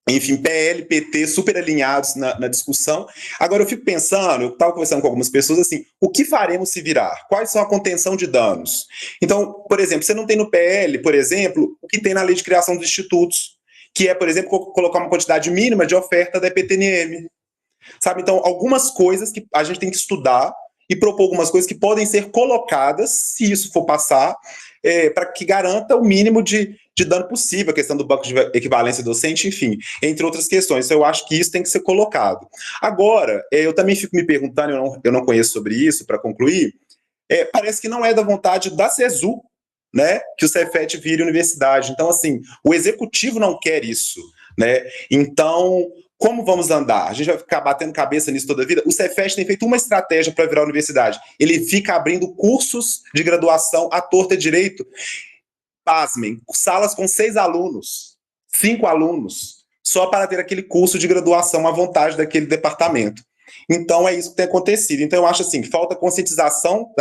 Enfim, PL, PT, super alinhados na discussão. Agora, eu fico pensando, eu estava conversando com algumas pessoas, assim, o que faremos se virar? Quais são a contenção de danos? Então, por exemplo, você não tem no PL, por exemplo, o que tem na lei de criação dos institutos, que é, por exemplo, colocar uma quantidade mínima de oferta da EPTNM. Sabe? Então, algumas coisas que a gente tem que estudar e propor algumas coisas que podem ser colocadas, se isso for passar, para que garanta o mínimo de dano possível, a questão do banco de equivalência docente, enfim, entre outras questões. Então, eu acho que isso tem que ser colocado. Agora, eu também fico me perguntando, eu não conheço sobre isso, para concluir, parece que não é da vontade da CESU, né, que o Cefet vire universidade. Então, assim, o executivo não quer isso, né? Então, como vamos andar? A gente vai ficar batendo cabeça nisso toda a vida? O Cefet tem feito uma estratégia para virar universidade. Ele fica abrindo cursos de graduação à torta e direito. Pasmem, salas com 6 alunos, 5 alunos, só para ter aquele curso de graduação à vontade daquele departamento. Então, é isso que tem acontecido. Então, eu acho assim, que falta conscientização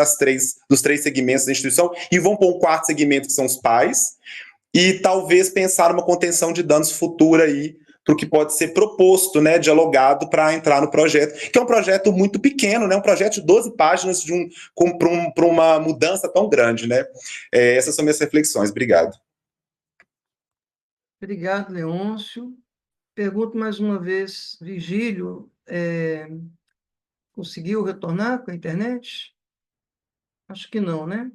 dos 3 segmentos da instituição, e vão para um 4º segmento, que são os pais, e talvez pensar uma contenção de danos futura aí, para o que pode ser proposto, né, dialogado para entrar no projeto, que é um projeto muito pequeno, né, um projeto de 12 páginas para uma mudança tão grande, né? Essas são minhas reflexões. Obrigado. Obrigado, Leôncio. Pergunto mais uma vez, Virgílio, conseguiu retornar com a internet? Acho que não, né?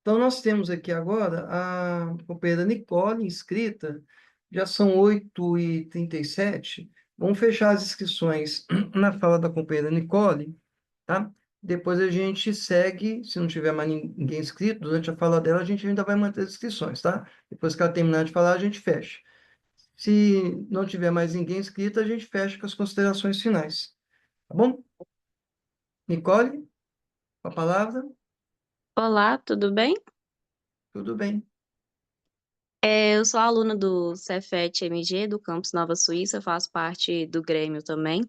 Então, nós temos aqui agora a companheira Nicole, inscrita, já são 8h37. Vamos fechar as inscrições na fala da companheira Nicole, tá? Depois a gente segue, se não tiver mais ninguém inscrito, durante a fala dela, a gente ainda vai manter as inscrições, tá? Depois que ela terminar de falar, a gente fecha. Se não tiver mais ninguém inscrito, a gente fecha com as considerações finais. Tá bom? Nicole, com a palavra. Olá, tudo bem? Tudo bem. Eu sou aluna do Cefet-MG, do campus Nova Suíça, faço parte do Grêmio também.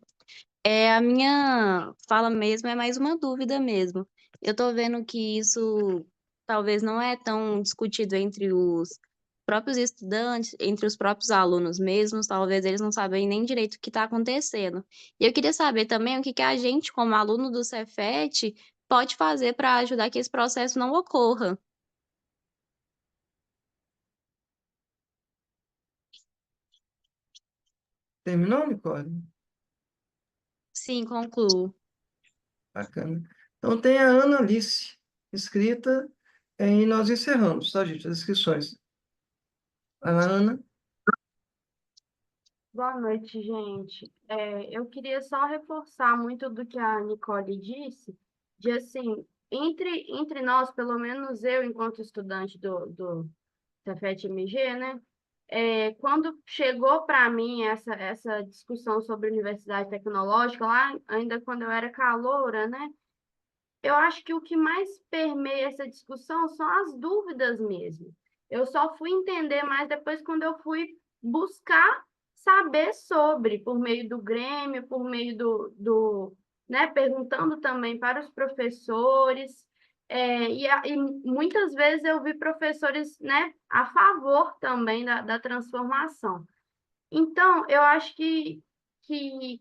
A minha fala mesmo é mais uma dúvida mesmo. Eu tô vendo que isso talvez não é tão discutido entre os próprios estudantes, entre os próprios alunos mesmos, talvez eles não sabem nem direito o que está acontecendo. E eu queria saber também o que a gente, como aluno do Cefet, pode fazer para ajudar que esse processo não ocorra. Terminou, Nicole? Sim, concluo. Bacana. Então, tem a Ana Alice, inscrita, e nós encerramos, tá, gente? As inscrições. A Ana. Boa noite, gente. Eu queria só reforçar muito do que a Nicole disse, de assim, entre nós, pelo menos eu, enquanto estudante do Cefet-MG, né? Quando chegou para mim essa discussão sobre universidade tecnológica, lá ainda quando eu era caloura, né? Eu acho que o que mais permeia essa discussão são as dúvidas mesmo. Eu só fui entender mais depois quando eu fui buscar saber sobre, por meio do Grêmio, por meio né, perguntando também para os professores. E muitas vezes eu vi professores, né, a favor também da transformação. Então, eu acho que,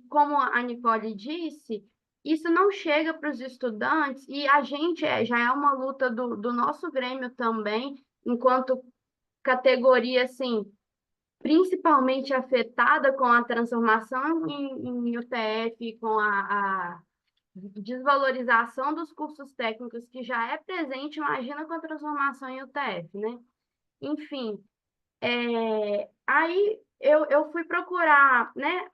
como a Nicole disse, isso não chega para os estudantes, e a gente já é uma luta do nosso Grêmio também, enquanto categoria, assim, principalmente afetada com a transformação em UTF, com a desvalorização dos cursos técnicos, que já é presente, imagina com a transformação em UTF, né? Enfim, aí eu fui procurar, né,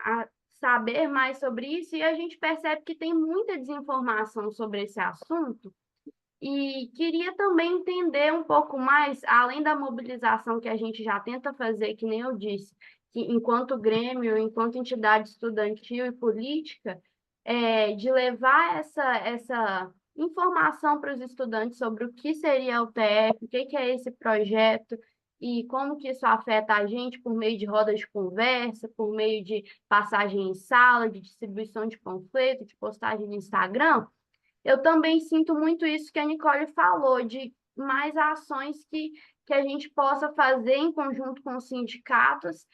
saber mais sobre isso, e a gente percebe que tem muita desinformação sobre esse assunto, e queria também entender um pouco mais, além da mobilização que a gente já tenta fazer, que nem eu disse, que enquanto Grêmio, enquanto entidade estudantil e política, de levar essa informação para os estudantes sobre o que seria a UTF, o que é esse projeto e como que isso afeta a gente por meio de rodas de conversa, por meio de passagem em sala, de distribuição de panfleto, de postagem no Instagram. Eu também sinto muito isso que a Nicole falou, de mais ações que a gente possa fazer em conjunto com os sindicatos,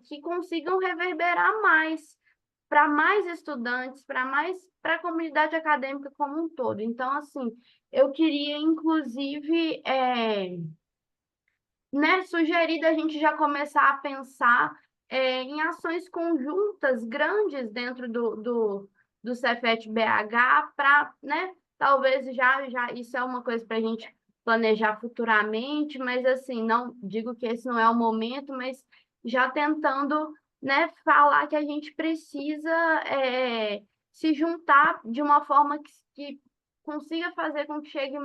que consigam reverberar mais para mais estudantes, para a comunidade acadêmica como um todo. Então, assim, eu queria, inclusive, né, sugerir da gente já começar a pensar em ações conjuntas grandes dentro do Cefet BH para, né, talvez já isso é uma coisa para a gente planejar futuramente, mas assim, não digo que esse não é o momento, mas já tentando, né, falar que a gente precisa se juntar de uma forma que consiga fazer com que chegue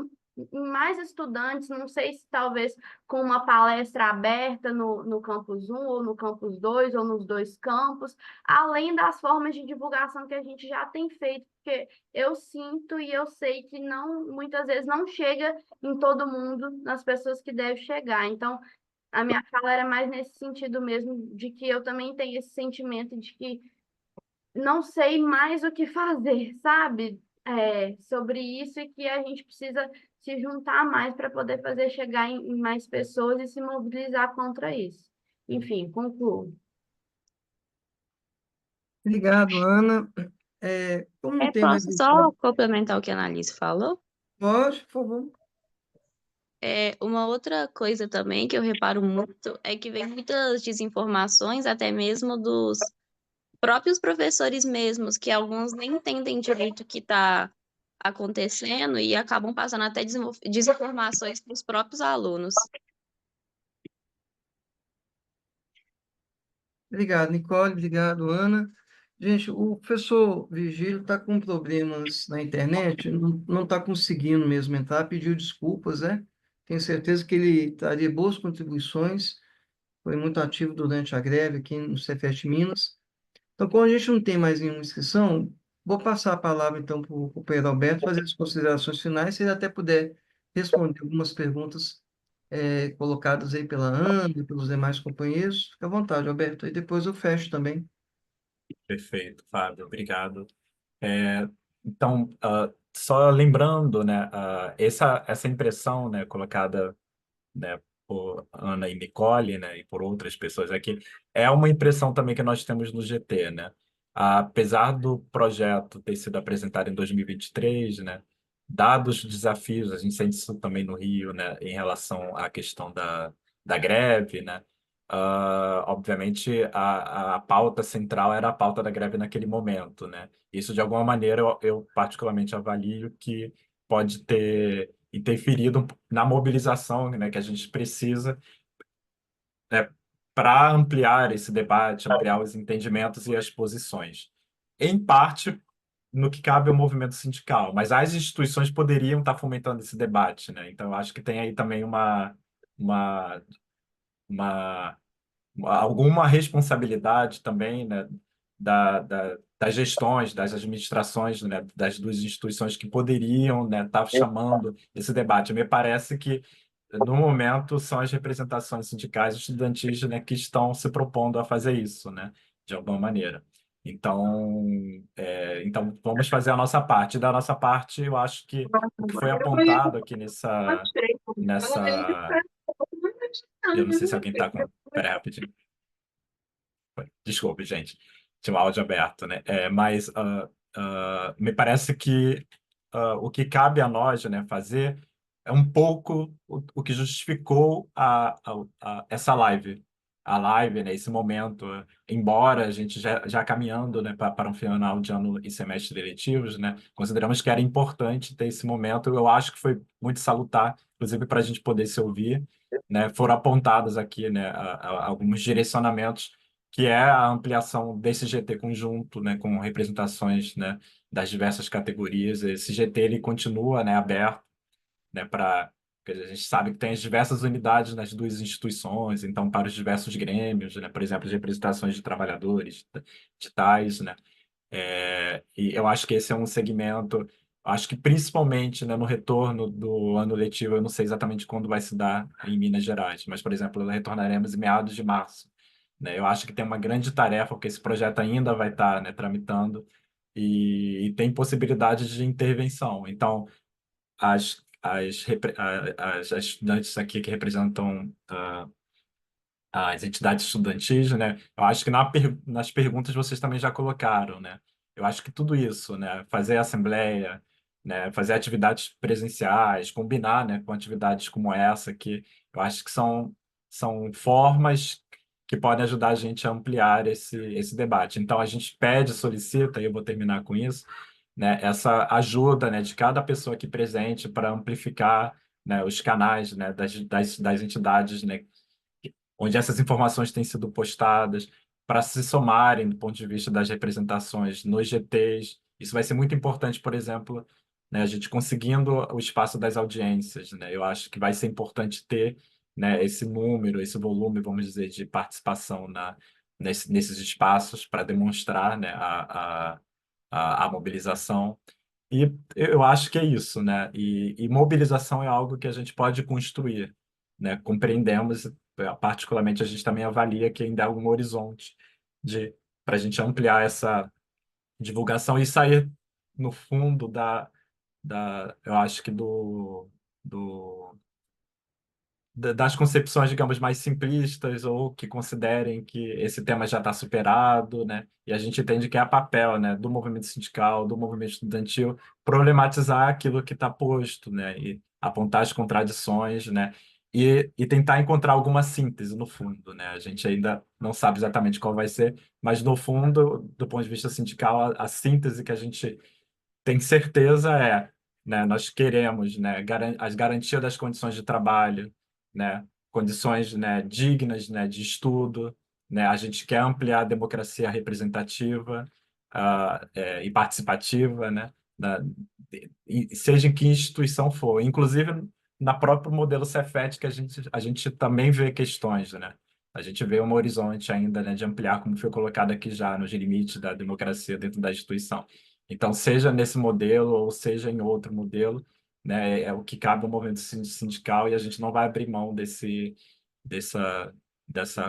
em mais estudantes, não sei se talvez com uma palestra aberta no campus 1 ou no campus 2 ou nos dois campos, além das formas de divulgação que a gente já tem feito, porque eu sinto e eu sei que não, muitas vezes não chega em todo mundo, nas pessoas que deve chegar. Então, a minha fala era mais nesse sentido mesmo, de que eu também tenho esse sentimento de que não sei mais o que fazer, sabe? Sobre isso e que a gente precisa se juntar mais para poder fazer chegar em mais pessoas e se mobilizar contra isso. Enfim, concluo. Obrigado, Ana. Como não tem mais... Posso só complementar o que a Annalise falou? Pode, por favor. Uma outra coisa também que eu reparo muito é que vem muitas desinformações, até mesmo dos próprios professores mesmos, que alguns nem entendem direito o que está acontecendo e acabam passando até desinformações para os próprios alunos. Obrigado, Nicole. Obrigado, Ana. Gente, o professor Virgílio está com problemas na internet, não está conseguindo mesmo entrar, pediu desculpas, né? Tenho certeza que ele traria boas contribuições, foi muito ativo durante a greve aqui no Cefet Minas. Então, como a gente não tem mais nenhuma inscrição, vou passar a palavra então para o Pedro Alberto fazer as considerações finais, se ele até puder responder algumas perguntas colocadas aí pela Ana e pelos demais companheiros. Fica à vontade, Alberto, e depois eu fecho também. Perfeito, Fábio, obrigado. Então, só lembrando, né, essa impressão, né, colocada, né, por Ana e Nicole, né, e por outras pessoas aqui, é uma impressão também que nós temos no GT, né? Apesar do projeto ter sido apresentado em 2023, né, dados os desafios, a gente sente isso também no Rio, né, em relação à questão da greve, né? Obviamente, a pauta central era a pauta da greve naquele momento, né? Isso, de alguma maneira, eu particularmente avalio que pode ter interferido na mobilização, né, que a gente precisa, né, para ampliar esse debate, ampliar os entendimentos e as posições. Em parte, no que cabe ao movimento sindical, mas as instituições poderiam estar fomentando esse debate, né? Então, eu acho que tem aí também uma, uma alguma responsabilidade também, né, das gestões, das administrações, né, das duas instituições que poderiam, né, estar chamando esse debate. Me parece que, no momento, são as representações sindicais e estudantis, né, que estão se propondo a fazer isso, né, de alguma maneira. Então, vamos fazer a nossa parte. Da nossa parte, eu acho que o que foi apontado aqui nessa... Eu não sei se alguém está com... Pera aí, rapidinho. Desculpe, gente. Tinha o áudio aberto, né? Mas me parece que o que cabe a nós, né, fazer é um pouco o que justificou essa live. A live, né, esse momento, embora a gente já caminhando, né, para um final de ano e semestre letivos, né, consideramos que era importante ter esse momento. Eu acho que foi muito salutar, inclusive para a gente poder se ouvir, né. Foram apontados aqui, né, alguns direcionamentos que é a ampliação desse GT conjunto, né, com representações, né, das diversas categorias. Esse GT ele continua, né, aberto, né, para a gente sabe que tem as diversas unidades nas duas instituições, então para os diversos grêmios, né, por exemplo, as representações de trabalhadores, de tais, né, e eu acho que esse é um segmento Acho que principalmente, né, no retorno do ano letivo, eu não sei exatamente quando vai se dar em Minas Gerais, mas, por exemplo, retornaremos em meados de março, né? Eu acho que tem uma grande tarefa, porque esse projeto ainda vai estar, né, tramitando e tem possibilidade de intervenção. Então, as estudantes aqui que representam as entidades estudantis, né? Eu acho que nas perguntas vocês também já colocaram, né? Eu acho que tudo isso, né? Fazer assembleia, né? Fazer atividades presenciais, combinar, né? Com atividades como essa, que eu acho que são formas que podem ajudar a gente a ampliar esse debate. Então, a gente pede, solicita, e eu vou terminar com isso, né? Essa ajuda, né? De cada pessoa aqui presente para amplificar, né? Os canais, né? Das entidades, né? Onde essas informações têm sido postadas, para se somarem do ponto de vista das representações nos GTs. Isso vai ser muito importante, por exemplo, né, a gente conseguindo o espaço das audiências, né? Eu acho que vai ser importante ter, né, esse número, esse volume, vamos dizer, de participação nesses espaços para demonstrar, né, a mobilização. E eu acho que é isso, né? E mobilização é algo que a gente pode construir, né? Compreendemos, particularmente a gente também avalia que ainda há algum horizonte para a gente ampliar essa divulgação e sair no fundo eu acho que do das concepções, digamos, mais simplistas ou que considerem que esse tema já está superado, né? E a gente entende que é papel, né, do movimento sindical, do movimento estudantil, problematizar aquilo que está posto, né? E apontar as contradições, né? E tentar encontrar alguma síntese no fundo, né? A gente ainda não sabe exatamente qual vai ser, mas no fundo, do ponto de vista sindical, a síntese que a gente tem certeza né, nós queremos, né, as garantias das condições de trabalho, né, condições, né, dignas, né, de estudo, né, a gente quer ampliar a democracia representativa e participativa, né, e seja em que instituição for, inclusive na próprio modelo Cefet que a gente também vê questões, né? A gente vê um horizonte ainda, né, de ampliar, como foi colocado aqui já, nos limites da democracia dentro da instituição. Então, seja nesse modelo ou seja em outro modelo, né, é o que cabe ao movimento sindical e a gente não vai abrir mão dessa,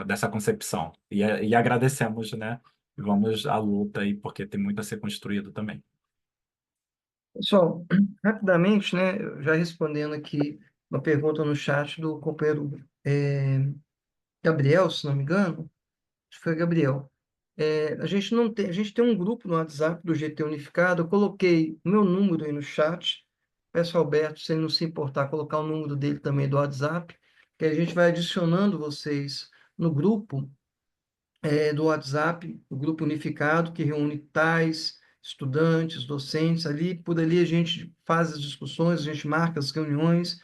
dessa concepção. E agradecemos, né? Vamos à luta aí, porque tem muito a ser construído também. Pessoal, rapidamente, né, já respondendo aqui uma pergunta no chat do companheiro Gabriel, se não me engano, acho que foi Gabriel. A gente não tem, a gente tem um grupo no WhatsApp do GT Unificado, eu coloquei o meu número aí no chat, peço ao Alberto, se ele não se importar, colocar o número dele também do WhatsApp, que a gente vai adicionando vocês no grupo do WhatsApp, o grupo unificado, que reúne tais estudantes, docentes, ali, por ali a gente faz as discussões, a gente marca as reuniões,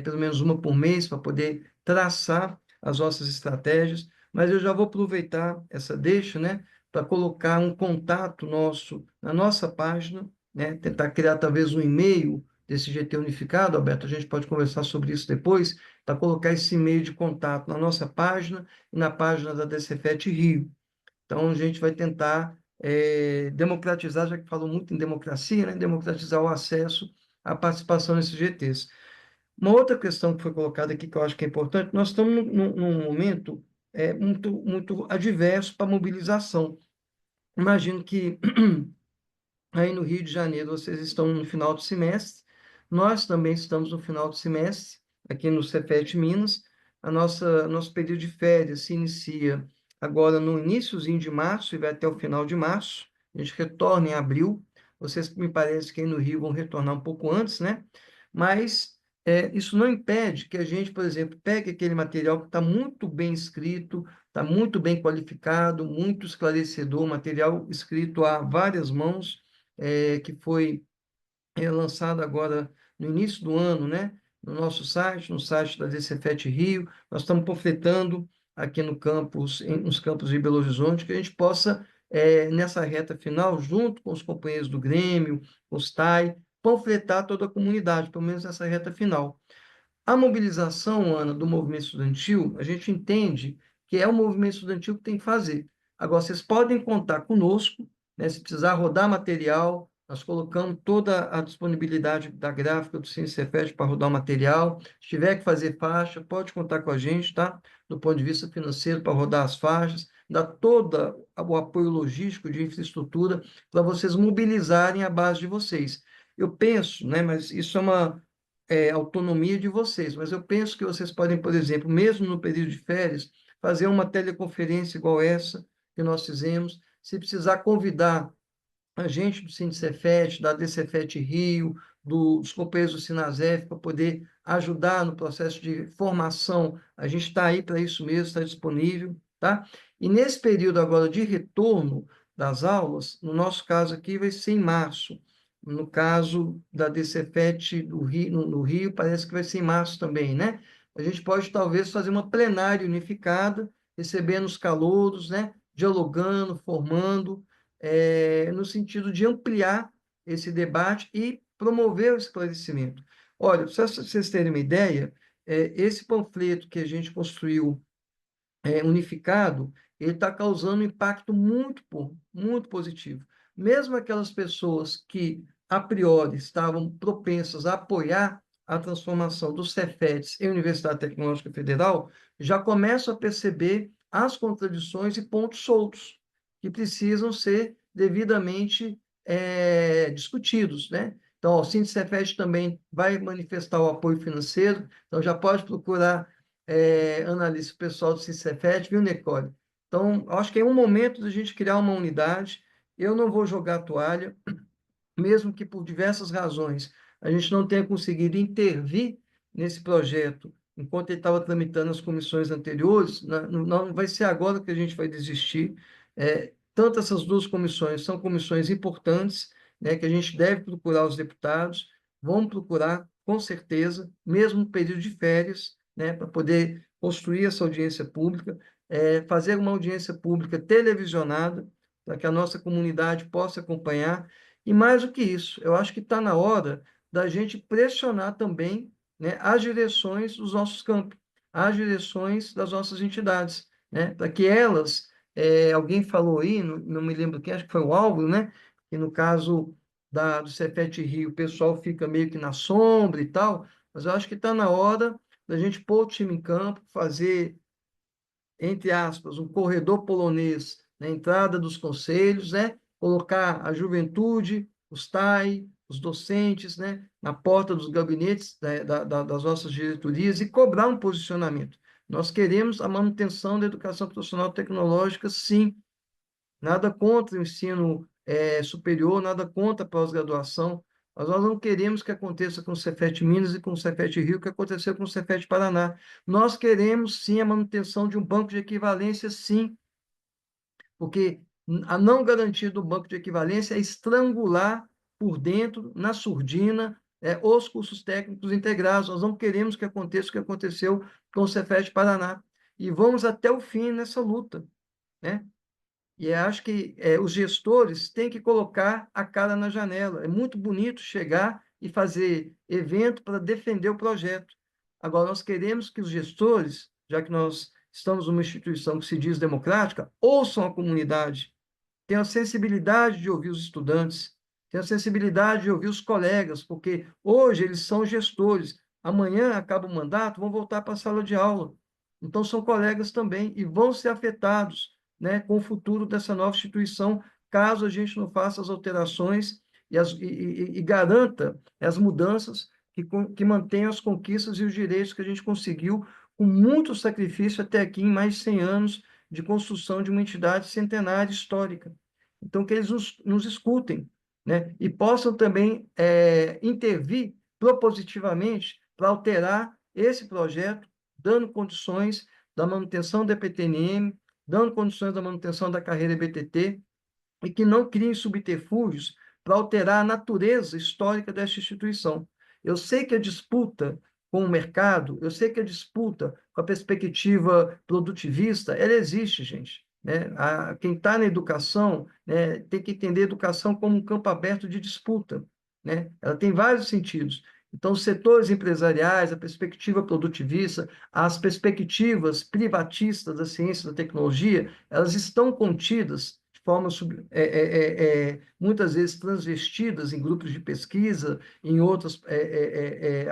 pelo menos uma por mês, para poder traçar as nossas estratégias, mas eu já vou aproveitar essa deixa, né, para colocar um contato nosso na nossa página, né, tentar criar talvez um e-mail desse GT unificado, Alberto, a gente pode conversar sobre isso depois, para colocar esse e-mail de contato na nossa página, na página da DCFET Rio. Então, a gente vai tentar democratizar, já que falou muito em democracia, né? Democratizar o acesso à participação nesses GTs. Uma outra questão que foi colocada aqui, que eu acho que é importante, nós estamos num momento muito, muito adverso para a mobilização. Imagino que aí no Rio de Janeiro vocês estão no final do semestre, nós também estamos no final do semestre, aqui no Cefet Minas. Nosso período de férias se inicia agora no iniciozinho de março e vai até o final de março. A gente retorna em abril. Vocês, me parece que aí no Rio vão retornar um pouco antes, né? Mas isso não impede que a gente, por exemplo, pegue aquele material que está muito bem escrito, está muito bem qualificado, muito esclarecedor, material escrito a várias mãos, que foi lançado agora no início do ano, né? No nosso site, no site da DCFET Rio. Nós estamos panfletando aqui no campus, nos campos de Belo Horizonte, que a gente possa, nessa reta final, junto com os companheiros do Grêmio, os TAI, panfletar toda a comunidade, pelo menos nessa reta final. A mobilização, Ana, do movimento estudantil, a gente entende que é o movimento estudantil que tem que fazer. Agora, vocês podem contar conosco, né, se precisar rodar material, Nós colocamos toda a disponibilidade da gráfica do Cefet para rodar o material. Se tiver que fazer faixa, pode contar com a gente, tá? Do ponto de vista financeiro, para rodar as faixas, dá todo o apoio logístico de infraestrutura para vocês mobilizarem a base de vocês. Eu penso, né, mas isso é uma autonomia de vocês, mas eu penso que vocês podem, por exemplo, mesmo no período de férias, fazer uma teleconferência igual essa que nós fizemos. Se precisar convidar a gente do Cefet, da DCFET Rio, dos companheiros do Sinasef, para poder ajudar no processo de formação. A gente está aí para isso mesmo, está disponível, tá? E nesse período agora de retorno das aulas, no nosso caso aqui vai ser em março. No caso da DCFET do Rio, no Rio, parece que vai ser em março também, né? A gente pode talvez fazer uma plenária unificada, recebendo os calouros, né? Dialogando, formando, no sentido de ampliar esse debate e promover o esclarecimento. Olha, para vocês terem uma ideia, esse panfleto que a gente construiu unificado, ele está causando um impacto muito positivo. Mesmo aquelas pessoas que, a priori, estavam propensas a apoiar a transformação dos Cefetes em Universidade Tecnológica Federal, já começam a perceber as contradições e pontos soltos que precisam ser devidamente discutidos, né? Então, o Cefet também vai manifestar o apoio financeiro, então já pode procurar analista pessoal do Cefet, viu, Nicole? Então, acho que é um momento da gente criar uma unidade. Eu não vou jogar a toalha, mesmo que por diversas razões a gente não tenha conseguido intervir nesse projeto enquanto ele estava tramitando as comissões anteriores, não vai ser agora que a gente vai desistir. Tanto essas duas comissões são comissões importantes, né, que a gente deve procurar os deputados, vamos procurar, com certeza, mesmo no período de férias, né, para poder construir essa audiência pública, fazer uma audiência pública televisionada, para que a nossa comunidade possa acompanhar. E mais do que isso, eu acho que está na hora da gente pressionar também, né, as direções dos nossos campos, as direções das nossas entidades, né, para que elas, alguém falou aí, não me lembro quem, acho que foi o Álvaro, né, que no caso do Cefet Rio, o pessoal fica meio que na sombra e tal, mas eu acho que está na hora da gente pôr o time em campo, fazer, entre aspas, um corredor polonês na entrada dos conselhos, né? Colocar a juventude, os TAI, os docentes, né? Na porta dos gabinetes das nossas diretorias e cobrar um posicionamento. Nós queremos a manutenção da educação profissional tecnológica, sim. Nada contra o ensino superior, nada contra a pós-graduação, mas nós não queremos que aconteça com o Cefet Minas e com o Cefet Rio, que aconteceu com o Cefet Paraná. Nós queremos, sim, a manutenção de um banco de equivalência, sim, porque a não garantia do banco de equivalência é estrangular por dentro, na surdina, os cursos técnicos integrados. Nós não queremos que aconteça o que aconteceu com o Cefet Paraná. E vamos até o fim nessa luta, né? E eu acho que os gestores têm que colocar a cara na janela. É muito bonito chegar e fazer evento para defender o projeto. Agora, nós queremos que os gestores, já que nós estamos numa instituição que se diz democrática, ouçam a comunidade, tenham a sensibilidade de ouvir os estudantes, tenham a sensibilidade de ouvir os colegas, porque hoje eles são gestores, amanhã acaba o mandato, vão voltar para a sala de aula. Então, são colegas também e vão ser afetados, né, com o futuro dessa nova instituição, caso a gente não faça as alterações e garanta as mudanças que mantenham as conquistas e os direitos que a gente conseguiu com muito sacrifício até aqui em mais de 100 anos de construção de uma entidade centenária histórica. Então, que eles nos escutem, né, e possam também intervir propositivamente para alterar esse projeto, dando condições da manutenção da EPTNM, dando condições da manutenção da carreira EBTT, e que não criem subterfúgios para alterar a natureza histórica desta instituição. Eu sei que a disputa com o mercado, eu sei que a disputa com a perspectiva produtivista, ela existe, gente, né? Quem está na educação, né, tem que entender a educação como um campo aberto de disputa, né? Ela tem vários sentidos. Então, os setores empresariais, a perspectiva produtivista, as perspectivas privatistas da ciência e da tecnologia, elas estão contidas de forma muitas vezes transvestidas em grupos de pesquisa, em outras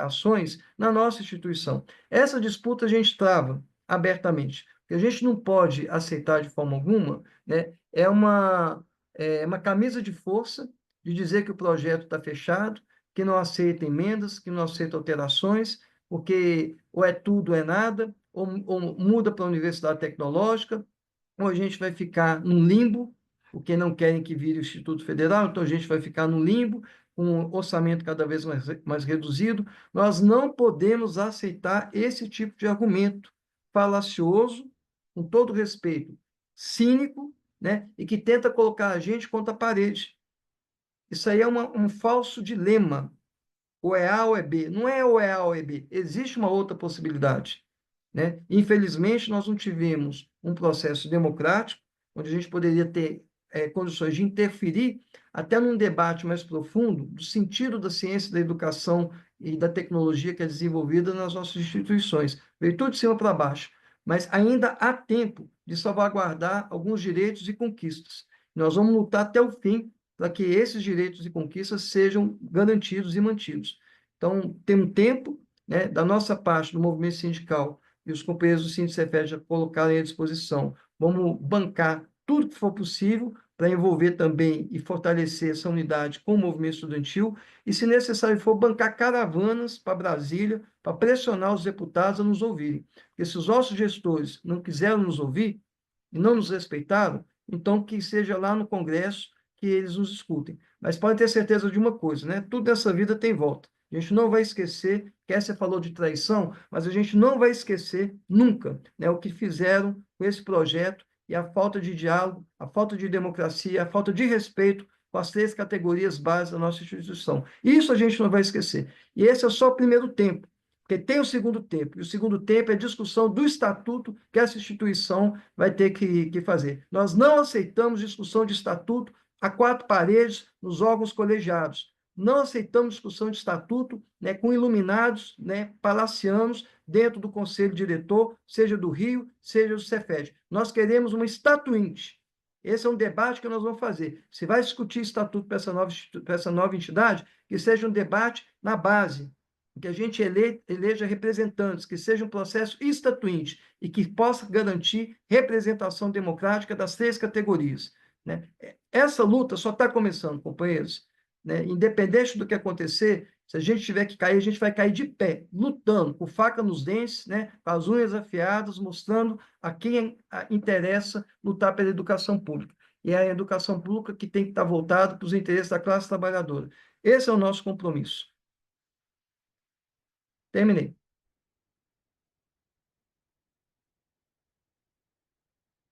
ações, na nossa instituição. Essa disputa a gente trava abertamente. O que a gente não pode aceitar de forma alguma, né, é uma camisa de força de dizer que o projeto está fechado, que não aceita emendas, que não aceita alterações, porque ou é tudo ou é nada, ou muda para a universidade tecnológica, ou a gente vai ficar num limbo, porque não querem que vire o Instituto Federal, então a gente vai ficar num limbo, com um orçamento cada vez mais reduzido. Nós não podemos aceitar esse tipo de argumento falacioso, com todo respeito, cínico, né, e que tenta colocar a gente contra a parede. Isso aí é um falso dilema. Ou é A ou é B. Não é ou é A ou é B. Existe uma outra possibilidade, né? Infelizmente, nós não tivemos um processo democrático, onde a gente poderia ter condições de interferir até num debate mais profundo do sentido da ciência, da educação e da tecnologia que é desenvolvida nas nossas instituições. Veio tudo de cima para baixo. Mas ainda há tempo de salvaguardar alguns direitos e conquistas. Nós vamos lutar até o fim para que esses direitos e conquistas sejam garantidos e mantidos. Então, tem um tempo, né, da nossa parte, do movimento sindical, e os companheiros do Sindicefet já colocaram à disposição. Vamos bancar tudo que for possível para envolver também e fortalecer essa unidade com o movimento estudantil, e, se necessário for, bancar caravanas para Brasília, para pressionar os deputados a nos ouvirem. Porque se os nossos gestores não quiseram nos ouvir e não nos respeitaram, então que seja lá no Congresso que eles nos escutem. Mas podem ter certeza de uma coisa, né? Tudo nessa vida tem volta. A gente não vai esquecer, Kessia falou de traição, mas a gente não vai esquecer nunca, né, o que fizeram com esse projeto e a falta de diálogo, a falta de democracia, a falta de respeito com as 3 categorias básicas da nossa instituição. Isso a gente não vai esquecer. E esse é só o primeiro tempo, porque tem o segundo tempo, e o segundo tempo é a discussão do estatuto que essa instituição vai ter que fazer. Nós não aceitamos discussão de estatuto a 4 paredes nos órgãos colegiados. Não aceitamos discussão de estatuto, né, com iluminados, né, palacianos dentro do conselho diretor, seja do Rio, seja do Cefet. Nós queremos uma estatuinte. Esse é um debate que nós vamos fazer. Se vai discutir estatuto para essa nova entidade, que seja um debate na base, que a gente eleja representantes, que seja um processo estatuinte e que possa garantir representação democrática das 3 categorias, né? Essa luta só está começando, companheiros, né? Independente do que acontecer, se a gente tiver que cair, a gente vai cair de pé, lutando, com faca nos dentes, né? Com as unhas afiadas, mostrando a quem interessa lutar pela educação pública. E é a educação pública que tem que estar voltada para os interesses da classe trabalhadora. Esse é o nosso compromisso. Terminei.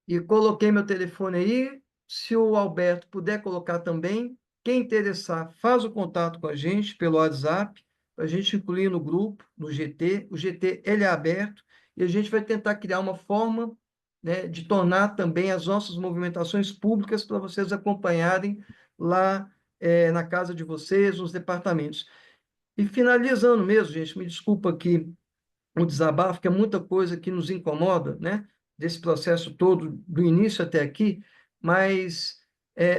E coloquei meu telefone aí. Se o Alberto puder colocar também, quem interessar, faz o contato com a gente pelo WhatsApp, para a gente incluir no grupo, no GT. O GT ele é aberto e a gente vai tentar criar uma forma, né, de tornar também as nossas movimentações públicas para vocês acompanharem lá na casa de vocês, nos departamentos. E finalizando mesmo, gente, me desculpa aqui o desabafo, que é muita coisa que nos incomoda, né? Desse processo todo, do início até aqui, mas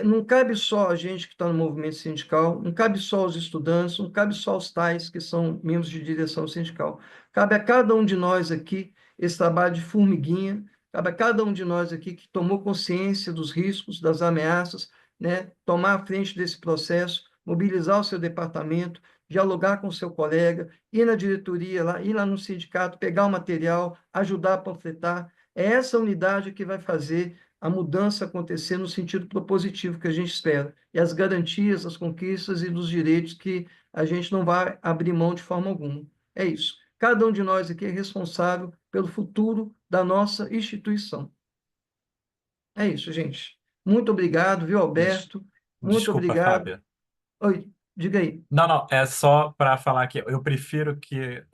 não cabe só a gente que está no movimento sindical, não cabe só aos estudantes, não cabe só aos tais que são membros de direção sindical. Cabe a cada um de nós aqui esse trabalho de formiguinha, cabe a cada um de nós aqui que tomou consciência dos riscos, das ameaças, né? Tomar a frente desse processo, mobilizar o seu departamento, dialogar com o seu colega, ir na diretoria, ir lá no sindicato, pegar o material, ajudar a panfletar. É essa unidade que vai fazer a mudança acontecer no sentido propositivo que a gente espera. E as garantias, as conquistas e dos direitos que a gente não vai abrir mão de forma alguma. É isso. Cada um de nós aqui é responsável pelo futuro da nossa instituição. É isso, gente. Muito obrigado, viu, Alberto? Muito Desculpa, obrigado. Fábio. Oi, diga aí. Não, é só para falar que eu prefiro que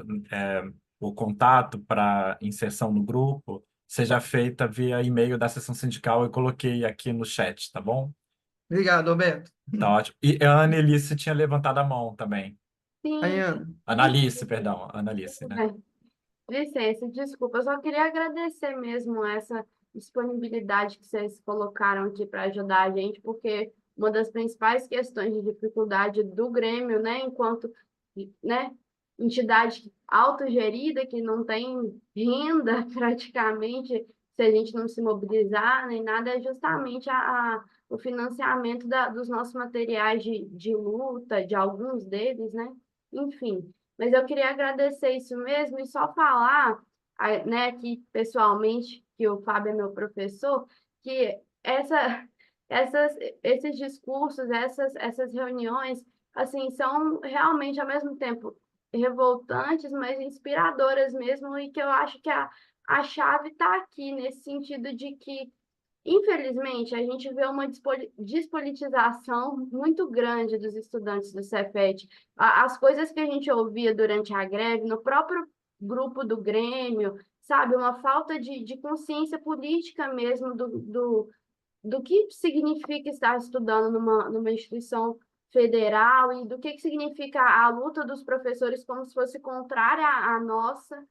o contato para inserção no grupo seja feita via e-mail da seção sindical. Eu coloquei aqui no chat, tá bom? Obrigado, Alberto. Tá ótimo. E a Annelice tinha levantado a mão também. Aí, Sim, Ana. Annalice, perdão. Annalice, né? licença, desculpa, eu só queria agradecer mesmo essa disponibilidade que vocês colocaram aqui para ajudar a gente, porque uma das principais questões de dificuldade do Grêmio, né, enquanto, né, entidade autogerida, que não tem renda praticamente, se a gente não se mobilizar nem nada, é justamente o financiamento dos nossos materiais de luta, de alguns deles, né? Enfim, mas eu queria agradecer isso mesmo e só falar, né, aqui pessoalmente, que o Fábio é meu professor, que esses discursos, essas reuniões, assim, são realmente, ao mesmo tempo, revoltantes, mas inspiradoras mesmo, e que eu acho que a chave está aqui, nesse sentido de que, infelizmente, a gente vê uma despolitização muito grande dos estudantes do Cefet. As coisas que a gente ouvia durante a greve, no próprio grupo do Grêmio, sabe, uma falta de consciência política mesmo do que significa estar estudando numa instituição federal e do que significa a luta dos professores como se fosse contrária à nossa.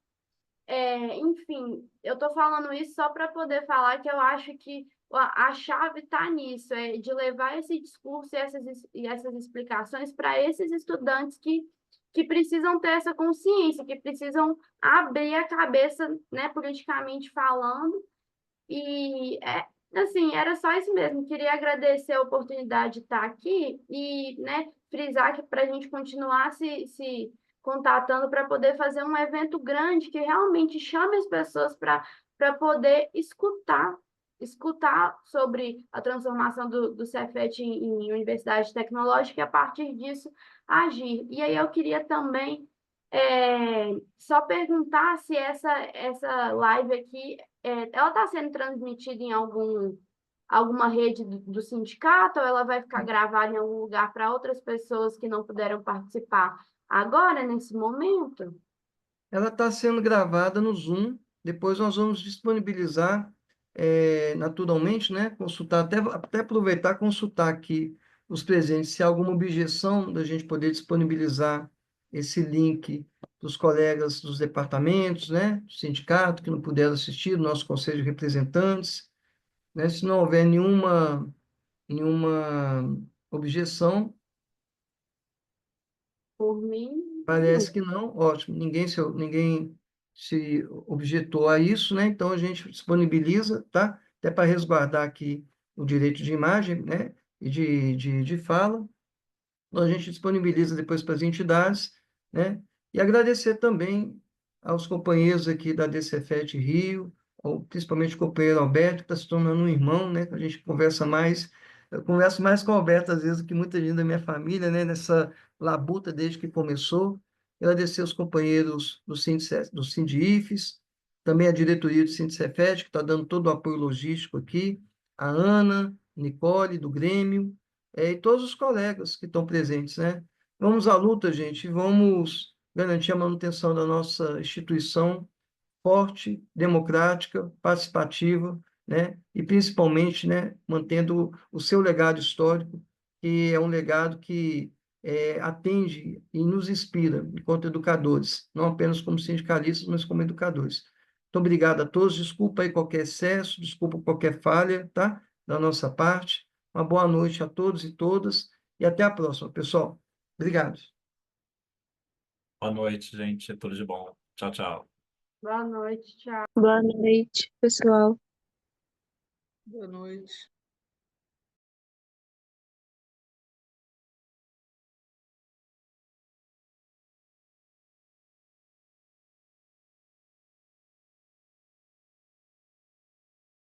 Enfim, eu estou falando isso só para poder falar que eu acho que a chave está nisso, de levar esse discurso e essas explicações para esses estudantes que precisam ter essa consciência, que precisam abrir a cabeça, né, politicamente falando. E, assim, era só isso mesmo. Queria agradecer a oportunidade de estar aqui e, né, frisar que para a gente continuar se contatando para poder fazer um evento grande que realmente chame as pessoas para poder escutar sobre a transformação do Cefet em universidade tecnológica e, a partir disso, agir. E aí eu queria também só perguntar se essa live aqui, ela está sendo transmitida em alguma rede do sindicato, ou ela vai ficar gravada em algum lugar para outras pessoas que não puderam participar agora, nesse momento? Ela está sendo gravada no Zoom, depois nós vamos disponibilizar naturalmente, né? Consultar, até aproveitar e consultar aqui os presentes, se há alguma objeção da gente poder disponibilizar esse link dos colegas dos departamentos, né? Do sindicato que não puderam assistir, do nosso conselho de representantes, né? Se não houver nenhuma objeção, Por mim, parece que não, ótimo, ninguém se objetou a isso, né? Então a gente disponibiliza, tá? Até para resguardar aqui o direito de imagem, né? E de fala. Então, a gente disponibiliza depois para as entidades, né? E agradecer também aos companheiros aqui da DCFET Rio, principalmente o companheiro Alberto, que está se tornando um irmão, né? A gente conversa mais, eu converso mais com o Alberto, às vezes, do que muita gente da minha família, né? Nessa labuta desde que começou. Agradecer aos companheiros do Sindifes, também a diretoria do Sindicefet, que está dando todo o apoio logístico aqui, a Ana, Nicole, do Grêmio, e todos os colegas que estão presentes, né? Vamos à luta, gente, vamos garantir a manutenção da nossa instituição forte, democrática, participativa, né? E principalmente, né, mantendo o seu legado histórico, que é um legado que atende e nos inspira enquanto educadores, não apenas como sindicalistas, mas como educadores. Muito obrigado a todos, desculpa aí qualquer excesso, desculpa qualquer falha, tá? Da nossa parte. Uma boa noite a todos e todas e até a próxima, pessoal. Obrigado. Boa noite, gente. Tudo de bom. Tchau, tchau. boa noite, tchau. Boa noite, pessoal. Boa noite.